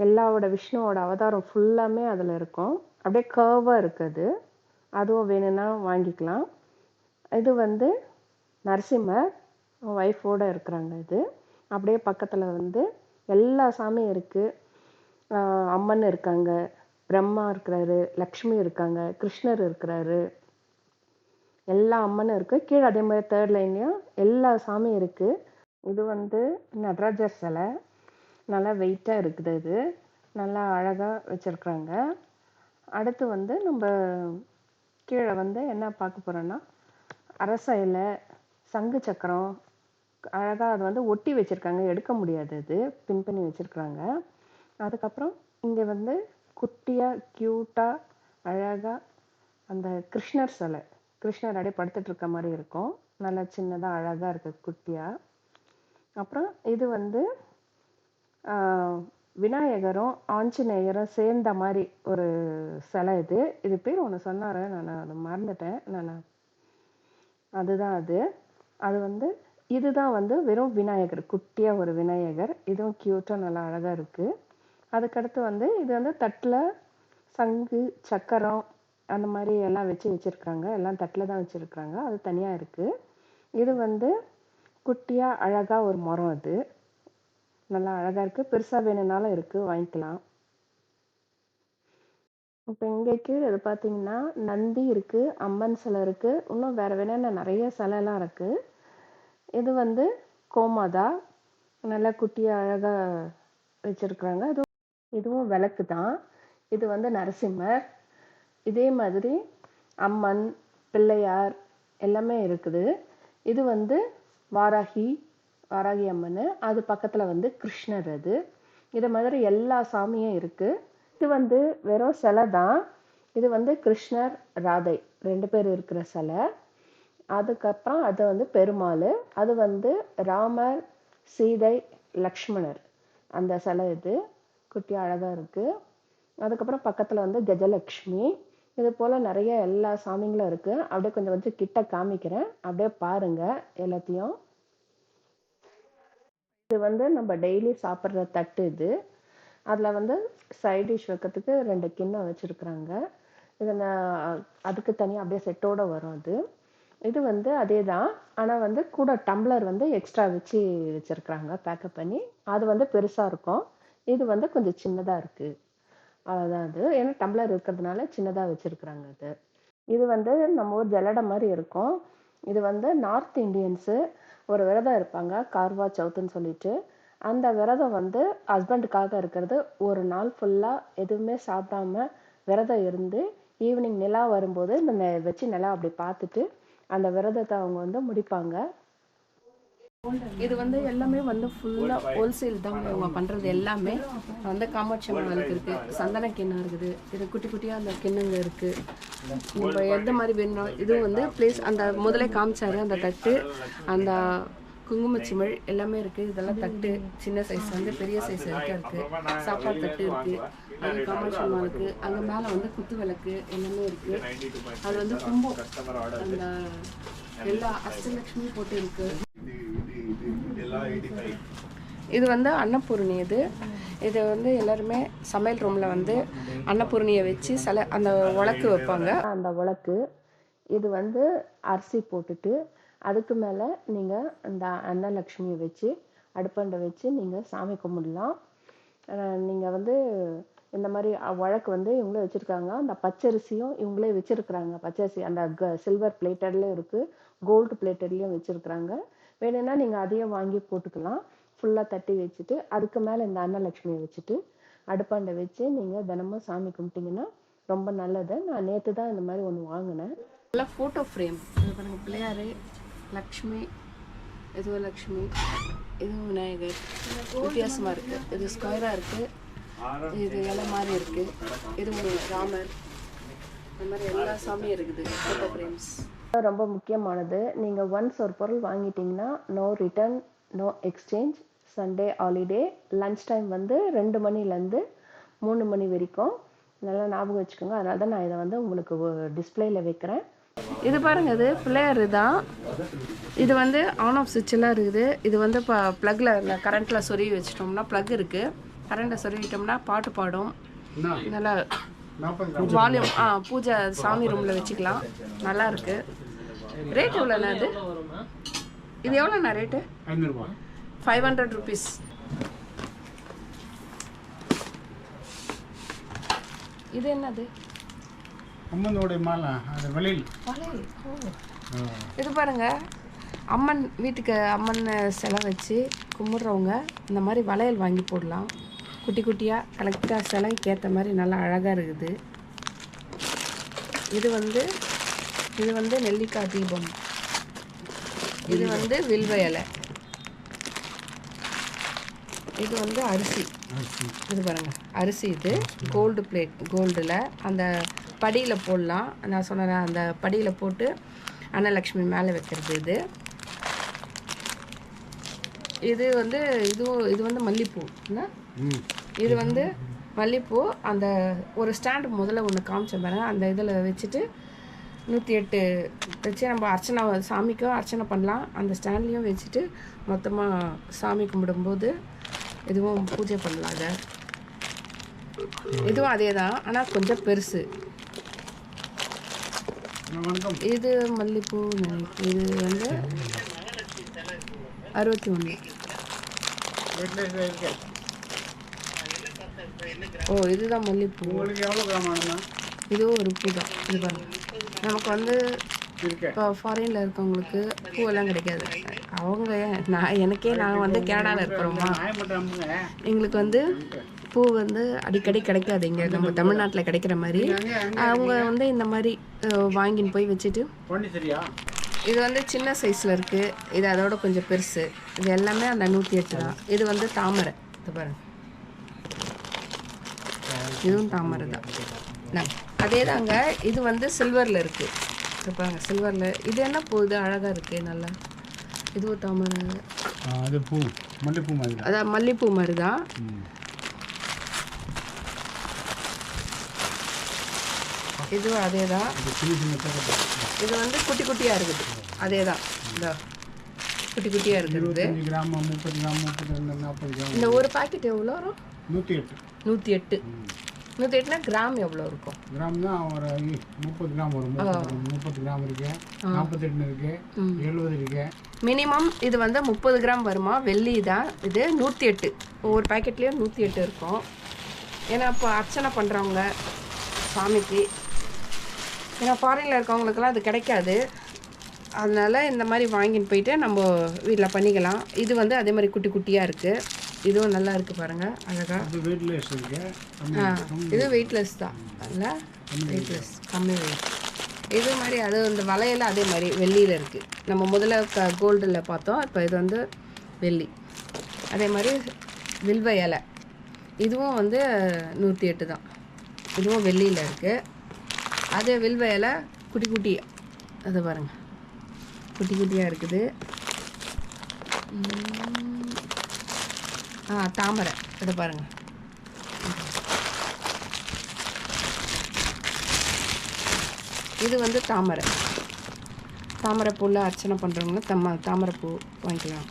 எல்லாவோட விஷ்ணுவோட அவதாரம் ஃபுல்லாமே அதில் இருக்கும். அப்படியே கர்வாக இருக்குது. அதுவும் வேணும்னா வாங்கிக்கலாம். இது வந்து நரசிம்மர் ஒய்ஃபோடு இருக்கிறாங்க. இது அப்படியே பக்கத்தில் வந்து எல்லா சாமியும் இருக்குது. அம்மன் இருக்காங்க, பிரம்மா இருக்கிறாரு, லக்ஷ்மி இருக்காங்க, கிருஷ்ணர் இருக்கிறாரு, எல்லா அம்மனும் இருக்குது. கீழே அதே மாதிரி 3rd லைன்லேயும் எல்லா சாமியும் இருக்குது. இது வந்து நடராஜர் சிலை. நல்லா வெயிட்டாக இருக்குது. இது நல்லா அழகாக வச்சுருக்குறாங்க. அடுத்து வந்து நம்ம கீழே வந்து என்ன பார்க்க போகிறோன்னா அரச இலை, சங்கு சக்கரம் அழகாக அது வந்து ஒட்டி வச்சுருக்காங்க. எடுக்க முடியாது, அது பின் பண்ணி வச்சுருக்குறாங்க. அதுக்கப்புறம் இங்கே வந்து குட்டியாக க்யூட்டாக அழகாக அந்த கிருஷ்ணர் சிலை, கிருஷ்ணர் அப்படியே படுத்துட்டு இருக்க மாதிரி இருக்கும். நல்லா சின்னதாக அழகாக இருக்குது குட்டியாக. அப்புறம் இது வந்து விநாயகரும் ஆஞ்சநேயரும் சேர்ந்த மாதிரி ஒரு சிலை. இது பேர் ஒன்று சொன்னார், நான் அதை மறந்துட்டேன். அதுதான் அது வந்து இதுதான் வந்து வெறும் விநாயகர், குட்டியாக ஒரு விநாயகர். இதுவும் க்யூட்டாக நல்லா அழகாக இருக்குது. அதுக்கடுத்து வந்து இது வந்து தட்டில் சங்கு சக்கரம் அந்த மாதிரி எல்லாம் வச்சுருக்காங்க. எல்லாம் தட்டில் தான் வச்சுருக்குறாங்க. அது தனியாக இருக்குது. இது வந்து குட்டியாக அழகாக ஒரு மரம். அது நல்லா அழகாக இருக்குது. பெருசாக வேணும்னாலும் இருக்குது, வாங்கிக்கலாம். இப்போ இங்கே கீழே இது பார்த்தீங்கன்னா நந்தி இருக்குது, அம்மன் சிலை இருக்குது, இன்னும் வேறு வேணும்னா நிறைய சிலைலாம் இருக்குது. இது வந்து கோமாதா, நல்லா குட்டியாக அழகாக வச்சுருக்குறாங்க. இதுவும் விளக்கு தான். இது வந்து நரசிம்மர். இதே மாதிரி அம்மன், பிள்ளையார் எல்லாமே இருக்குது. இது வந்து வாராகி அம்மன். அது பக்கத்தில் வந்து கிருஷ்ணர். இது மாதிரி எல்லா சாமியும் இருக்குது. இது வந்து வெறும் சிலை தான். இது வந்து கிருஷ்ணர் ராதை 2 பேர் இருக்கிற சிலை. அதுக்கப்புறம் அது வந்து பெருமாள். அது வந்து ராமர், சீதை, லக்ஷ்மணர் அந்த சிலை. இது குட்டி அழகாக இருக்குது. அதுக்கப்புறம் பக்கத்தில் வந்து கஜலக்ஷ்மி. இது போல் நிறைய எல்லா சாமிங்களும் இருக்குது. அப்படியே கொஞ்சம் கிட்ட காமிக்கிறேன், அப்படியே பாருங்கள் எல்லாத்தையும். இது வந்து நம்ம டெய்லி சாப்பிட்ற தட்டு. இது அதில் வந்து சைட் டிஷ் வைக்கிறதுக்கு 2 கிண்ணம் வச்சுருக்குறாங்க. இதை அதுக்கு தனியாக அப்படியே செட்டோடு வரும். இது வந்து அதே தான், ஆனால் வந்து கூட டம்ளர் வந்து எக்ஸ்ட்ரா வச்சுருக்குறாங்க பேக்கப் பண்ணி. அது வந்து பெருசாக இருக்கும், இது வந்து கொஞ்சம் சின்னதாக இருக்குது. அவ்வளோதான். அது ஏன்னா டம்ளர் இருக்கிறதுனால சின்னதாக வச்சுருக்குறாங்க. இது வந்து நம்ம ஊர் ஜல்லடை மாதிரி இருக்கும். இது வந்து நார்த் இண்டியன்ஸு ஒரு விரதம் இருப்பாங்க, கார்வா சவுத்துன்னு சொல்லிட்டு. அந்த விரதம் வந்து ஹஸ்பண்டுக்காக இருக்கிறது. ஒரு நாள் ஃபுல்லாக எதுவுமே சாப்பிடாம விரதம் இருந்து ஈவினிங் நிலா வரும்போது இந்த வச்சு நிலா அப்படி பார்த்துட்டு அந்த விரதத்தை அவங்க வந்து முடிப்பாங்க. இது வந்து எல்லாமே வந்து ஃபுல்லாக ஹோல்சேல் தான் அவங்க பண்ணுறது. எல்லாமே வந்து காமாட்சி அம்மனுக்கு இருக்குது, சந்தன கிண்ணம் இருக்குது, இது குட்டி குட்டியாக அந்த கிண்ணங்க இருக்குது. இப்போ எந்த மாதிரி வேணும் இதுவும் வந்து ப்ளீஸ் அந்த முதலே காமிச்சாரு. அந்த தட்டு, அந்த குங்குமச்சிமிழ் எல்லாமே இருக்குது. இதெல்லாம் தட்டு சின்ன சைஸ் வந்து பெரிய சைஸ் வரைக்கும் இருக்குது. சாப்பாடு தட்டு இருக்குது, அது காமாட்சி அம்மாவுக்கு. அங்கே மேலே வந்து குத்து விளக்கு எல்லாமே இருக்குது. அது வந்து கும்பம், அந்த எல்லா அஷ்டலக்ஷ்மி போட்டு இருக்குது. இது வந்து அன்னபூர்ணி. இது வந்து எல்லாருமே சமையல் ரூமில் வந்து அன்னபூர்ணியை வச்சு அந்த உலக்கு வைப்பாங்க. அந்த உலக்கு இது வந்து அரிசி போட்டுட்டு அதுக்கு மேலே நீங்கள் இந்த அன்னலக்ஷ்மியை வச்சு அடுப்பண்டை வச்சு நீங்கள் சாமி கும்பிடலாம். நீங்கள் வந்து இந்த மாதிரி வழக்கு வந்து இவங்களே வச்சுருக்காங்க. அந்த பச்சரிசியும் இவங்களே வச்சுருக்குறாங்க. பச்சரிசி அந்த சில்வர் பிளேட்டட்லேயும் இருக்குது, கோல்டு பிளேட்டட்லேயும் வச்சுருக்குறாங்க. வேணும்னா நீங்கள் அதையே வாங்கி போட்டுக்கலாம். ஃபுல்லாக தட்டி வச்சுட்டு அதுக்கு மேலே இந்த அன்னலக்ஷ்மியை வச்சுட்டு அடுப்பாண்டை வச்சு நீங்கள் தினமும் சாமி கும்பிட்டிங்கன்னா ரொம்ப நல்லது. நான் நேற்று தான் இந்த மாதிரி ஒன்று வாங்கினேன். நல்லா ஃபோட்டோ ஃப்ரேம் இது பாருங்கள், பிள்ளையார், லக்ஷ்மி, இதுவும் லக்ஷ்மி, இதுவும் விநாயகர். வித்தியாசமாக இருக்குது. இது ஸ்கொயராக இருக்குது, இது இலை மாதிரி இருக்குது, இது ஒரு ராமர், இந்த மாதிரி எல்லா சாமியும் இருக்குது ஃபோட்டோ ஃப்ரேம்ஸ். ரொம்ப முக்கியமானது, நீங்கள் ஒன்ஸ் ஒரு பொருள் வாங்கிட்டீங்கன்னா no return, no exchange. Sunday holiday, lunch time வந்து 2 மணிலேருந்து 3 மணி வரைக்கும். நல்லா ஞாபகம் வச்சுக்கோங்க. அதனால தான் நான் இதை வந்து உங்களுக்கு டிஸ்பிளேல வைக்கிறேன். இது பாருங்க, இது பிளேயர் தான். இது வந்து ஆன் ஆஃப் சுவிட்செல்லாம் இருக்குது. இது வந்து இப்போ ப்ளக்கில் இந்த கரண்ட்டில் சொருவி வச்சிட்டோம்னா, ப்ளக் இருக்குது, கரண்ட்டை சொருவிட்டோம்னா பாட்டு பாடும். நல்லா வால்யூம் பூஜை சாமி ரூமில் வச்சுக்கலாம். நல்லா இருக்கு. ரேட் எவ்வளோண்ணா இது? இது எவ்வளோண்ணா ரேட்டு? 500 rupees. இது என்னது? அம்மனோட மாலை, அது வளையல். இது பாருங்க, அம்மன் வீட்டுக்கு அம்மன் சிலை வச்சு கும்பிட்றவங்க இந்த மாதிரி வளையல் வாங்கி போடலாம். குட்டி குட்டியாக கலெக்டாக சிலைக்கு ஏற்ற மாதிரி நல்லா அழகாக இருக்குது. இது வந்து நெல்லிக்காய் தீபம். இது வந்து வில்வ இலை. இது வந்து அரிசி. இது பாருங்க, அரிசி. இது கோல்டு பிளேட், கோல்டில் அந்த படியில் போடலாம். நான் சொன்னேன், அந்த படியில் போட்டு அன்னலக்ஷ்மி மேலே வைக்கிறது. இது வந்து இது வந்து மல்லிப்பூ. இது வந்து மல்லிப்பூ. அந்த ஒரு ஸ்டாண்டு முதல்ல ஒன்று காமிச்சேன் பாருங்க, அந்த இதில் வச்சுட்டு 108 வச்சு நம்ம அர்ச்சனை, சாமிக்கும் அர்ச்சனை பண்ணலாம். அந்த ஸ்டாண்ட்லேயும் வச்சுட்டு மொத்தமாக சாமி கும்பிடும்போது இதுவும் பூஜை பண்ணலாம். அதை இதுவும் அதே தான், ஆனால் கொஞ்சம் பெருசு. இது மல்லிப்பூ. இது வந்து 61. ஓ, இதுதான் மல்லிப்பூ. இதுவும் ஒரு பூ தான். இது பாருங்க, நமக்கு வந்து இப்போ ஃபாரினில் இருக்கவங்களுக்கு பூவெல்லாம் கிடைக்காது. நான் வந்து கனடாவில் இருக்கிறோமா, எங்களுக்கு வந்து பூ வந்து அடிக்கடி கிடைக்காது. இங்கே நம்ம தமிழ்நாட்டில் கிடைக்கிற மாதிரி அவங்க வந்து இந்த மாதிரி வாங்கின்னு போய் வச்சுட்டு. இது வந்து சின்ன சைஸில் இருக்குது, இது அதோட கொஞ்சம் பெருசு. இது எல்லாமே அந்த 108 தான். இது வந்து தாமரை. இது பாருங்க, இதுவும் தாமரை தான். அதே தாங்க. இது வந்து சில்வரில் இருக்குது. இது பாருங்க, சில்வரில். இது என்ன பூ? இது அழகாக இருக்குது நல்லா. இதுவும் தாமரை. அது பூ மல்லிப்பூ மாதிரி. அதான் மல்லிப்பூ மாதிரி தான். இதுவும் அதே தான். இது வந்து குட்டி குட்டியாக இருக்குது. அதே தான், இந்த குட்டி குட்டியாக இருக்குது. 25 கிராம், 30 கிராம், 32, 40 கிராம். இந்த ஒரு பாக்கெட் எவ்வளோ வரும்? 108. 108. 108னா கிராம் எவ்வளோ இருக்கும்? கிராம் தான் ஒரு 30 கிராம் வரும். 30 கிராம் இருக்கு, 48 இருக்கு, 70 இருக்கு. மினிமம் இது வந்து 30 கிராம் வருமா? வெள்ளி தான் இது. 108. ஒவ்வொரு பேக்கெட்லேயும் 108 இருக்கும். ஏன்னா இப்போ அர்ச்சனை பண்ணுறவங்க சாமிக்கு, ஏன்னா ஃபாரினில் இருக்கவங்களுக்கெல்லாம் அது கிடைக்காது. அதனால் இந்த மாதிரி வாங்கின்னு போயிட்டு நம்ம வீட்டில் பண்ணிக்கலாம். இது வந்து அதே மாதிரி குட்டி குட்டியாக இருக்குது. இதுவும் நல்லா இருக்குது பாருங்கள், அழகாக. இது வெயிட்லெஸ் தான். அதில் வெயிட்லெஸ், கம்மி வெயிட். இது மாதிரி அது இந்த வளையல் அதே மாதிரி வெள்ளியில் இருக்குது. நம்ம முதல்ல கோல்டில் பார்த்தோம், இப்போ இது வந்து வெள்ளி. அதே மாதிரி வில்வ இலை, இதுவும் வந்து 108 தான். இதுவும் வெள்ளியில் இருக்குது. அது வில்வ இலை குட்டி குட்டியாக, அது பாருங்கள், குட்டி குட்டியாக இருக்குது. தாமரை, இதை பாருங்கள். இது வந்து தாமரை. தாமரைப்பூவில் அர்ச்சனை பண்ணுறவங்க தாமரைப்பூ வாங்கிக்கலாம்.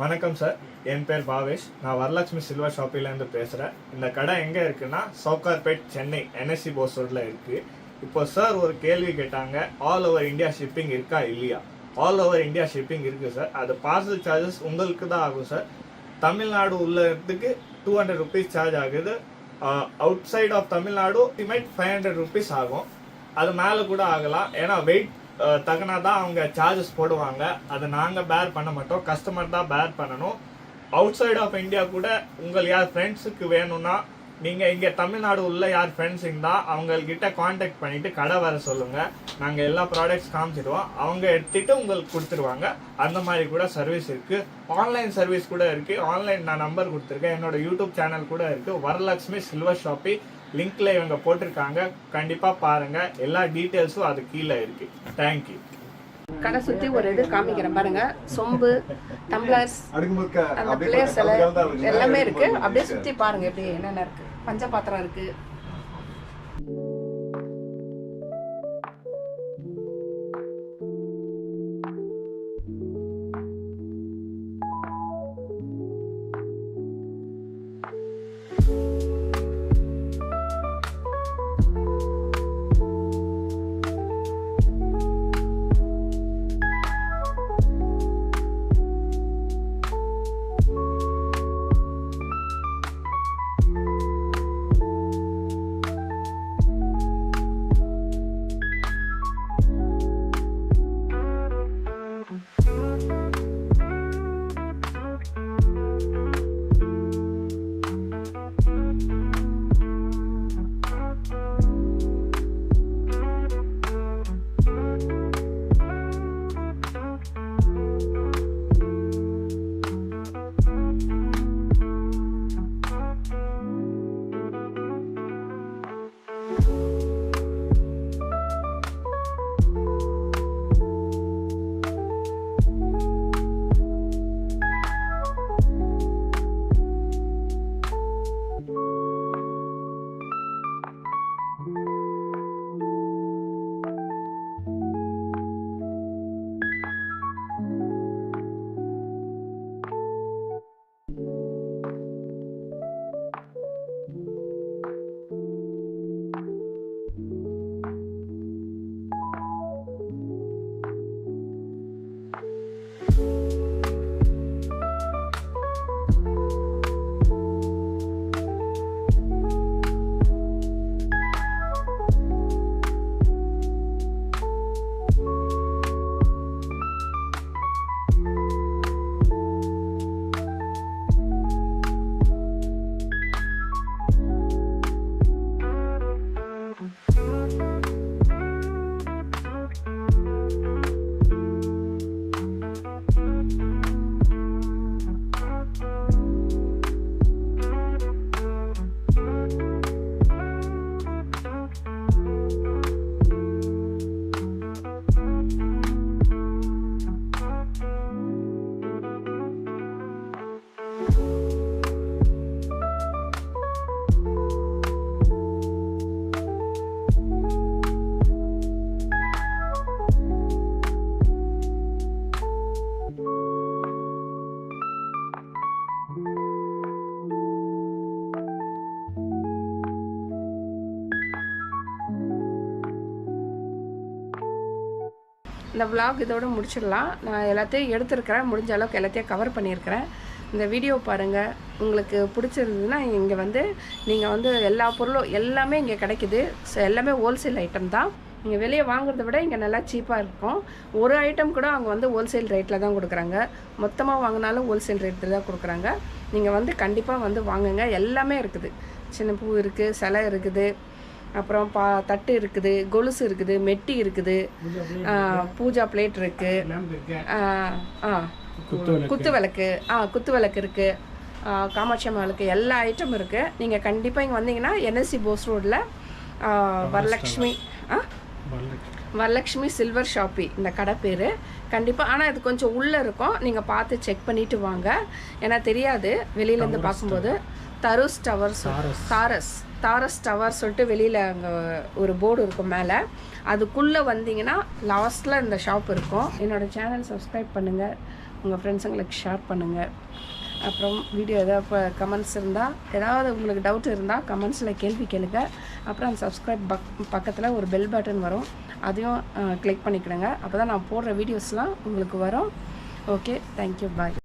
வணக்கம் சார், என் பேர் பாவேஷ். நான் வரலட்சுமி சில்வர் ஷாப்பிலேருந்து பேசுகிறேன். இந்த கடை எங்கே இருக்குன்னா சவுகார்பேட், சென்னை, NSC போஸ் ரோட்டில் இருக்குது. இப்போ சார் ஒரு கேள்வி கேட்டாங்க, ஆல் ஓவர் இந்தியா ஷிப்பிங் இருக்கா இல்லையா? ஆல் ஓவர் இந்தியா ஷிப்பிங் இருக்குது சார். அது பார்சல் சார்ஜஸ் உங்களுக்கு தான் ஆகும் சார். தமிழ்நாடு உள்ள இடத்துக்கு 200 rupees சார்ஜ் ஆகுது. Outside of Tamil Nadu 500 rupees ஆகும். அது மேலே கூட ஆகலாம், ஏன்னா வெயிட் தகுனாதான் அவங்க சார்ஜஸ் போடுவாங்க. அதை நாங்கள் பேர் பண்ண மாட்டோம், கஸ்டமர் தான் பேர் பண்ணணும். அவுட் சைட் ஆஃப் இந்தியா கூட உங்களுக்கு யார் ஃப்ரெண்ட்ஸுக்கு வேணும்னா நீங்கள் இங்கே தமிழ்நாடு உள்ள யார் ஃப்ரெண்ட்ஸ் இருந்தால் அவங்கக்கிட்ட காண்டாக்ட் பண்ணிவிட்டு கடை வர சொல்லுங்கள். நாங்கள் எல்லா ப்ராடக்ட்ஸ் காமிச்சிடுவோம், அவங்க எடுத்துகிட்டு உங்களுக்கு கொடுத்துருவாங்க. அந்த மாதிரி கூட சர்வீஸ் இருக்குது. ஆன்லைன் சர்வீஸ் கூட இருக்குது. ஆன்லைன் நான் நம்பர் கொடுத்துருக்கேன். என்னோட யூடியூப் சேனல் கூட இருக்குது, வரலட்சுமி சில்வர் ஷாப்பி. லிங்க்ல இவங்க போட்டிருக்காங்க, கண்டிப்பாக பாருங்கள். எல்லா டீட்டெயில்ஸும் அது கீழே இருக்குது. தேங்க்யூ. கடை சுற்றி ஒரு இது காமிக்கிறேன் பாருங்க. சொம்பு, டம்ளர்ஸ், அந்த பிளேஸ் எல்லாமே இருக்கு. அப்படியே சுற்றி பாருங்க எப்படி என்னென்ன இருக்கு. பஞ்ச பாத்திரம் இருக்கு. இந்த vlog இதோட முடிச்சிடலாம். நான் எல்லாத்தையும் எடுத்துருக்கிறேன், முடிஞ்ச அளவுக்கு எல்லாத்தையும் கவர் பண்ணியிருக்கிறேன். இந்த வீடியோ பாருங்கள், உங்களுக்கு பிடிச்சிருந்ததுன்னா இங்கே வந்து நீங்கள் வந்து எல்லா பொருளும் எல்லாமே இங்கே கிடைக்குது. ஸோ எல்லாமே ஹோல்சேல் ஐட்டம் தான். நீங்கள் வெளியே வாங்குறத விட இங்கே நல்லா சீப்பாக இருக்கும். ஒரு ஐட்டம் கூட அவங்க வந்து ஹோல்சேல் ரேட்டில் தான் கொடுக்குறாங்க. மொத்தமாக வாங்கினாலும் ஹோல்சேல் ரேட்டில் தான் கொடுக்குறாங்க. நீங்கள் வந்து கண்டிப்பாக வந்து வாங்குங்க. எல்லாமே இருக்குது. சின்ன பூ இருக்குது, சிலை இருக்குது, அப்புறம் தட்டு இருக்குது, கொலுசு இருக்குது, மெட்டி இருக்குது, பூஜா பிளேட் இருக்குது, குத்து விளக்கு இருக்குது, காமாட்சி அம்மாளுக்கு எல்லா ஐட்டம் இருக்குது. நீங்கள் கண்டிப்பாக இங்கே வந்தீங்கன்னா NSC போஸ் ரோடில் வரலட்சுமி சில்வர் ஷாப்பி இந்த கடை பேர். கண்டிப்பாக ஆனால் இது கொஞ்சம் உள்ளே இருக்கும், நீங்கள் பார்த்து செக் பண்ணிவிட்டு வாங்க. ஏன்னா தெரியாது வெளியிலேருந்து பார்க்கும்போது. தாரஸ் டவர் சொல்லிட்டு வெளியில் அங்கே ஒரு போர்டு இருக்கும் மேலே. அதுக்குள்ளே வந்தீங்கன்னா லாஸ்ட்டில் இந்த ஷாப் இருக்கும். என்னோடய சேனல் சப்ஸ்கிரைப் பண்ணுங்கள், உங்கள் ஃப்ரெண்ட்ஸுங்களுக்கு ஷேர் பண்ணுங்கள். அப்புறம் வீடியோ ஏதாவது கமெண்ட்ஸ் இருந்தால், ஏதாவது உங்களுக்கு டவுட் இருந்தால் கமெண்ட்ஸில் கேள்வி கேளுங்க. அப்புறம் அந்த சப்ஸ்கிரைப் பக்கத்தில் ஒரு பெல் பட்டன் வரும், அதையும் கிளிக் பண்ணிக்கிடுங்க. அப்போ தான் நான் போடுற வீடியோஸ்லாம் உங்களுக்கு வரும். ஓகே, தேங்க்யூ, பாய்.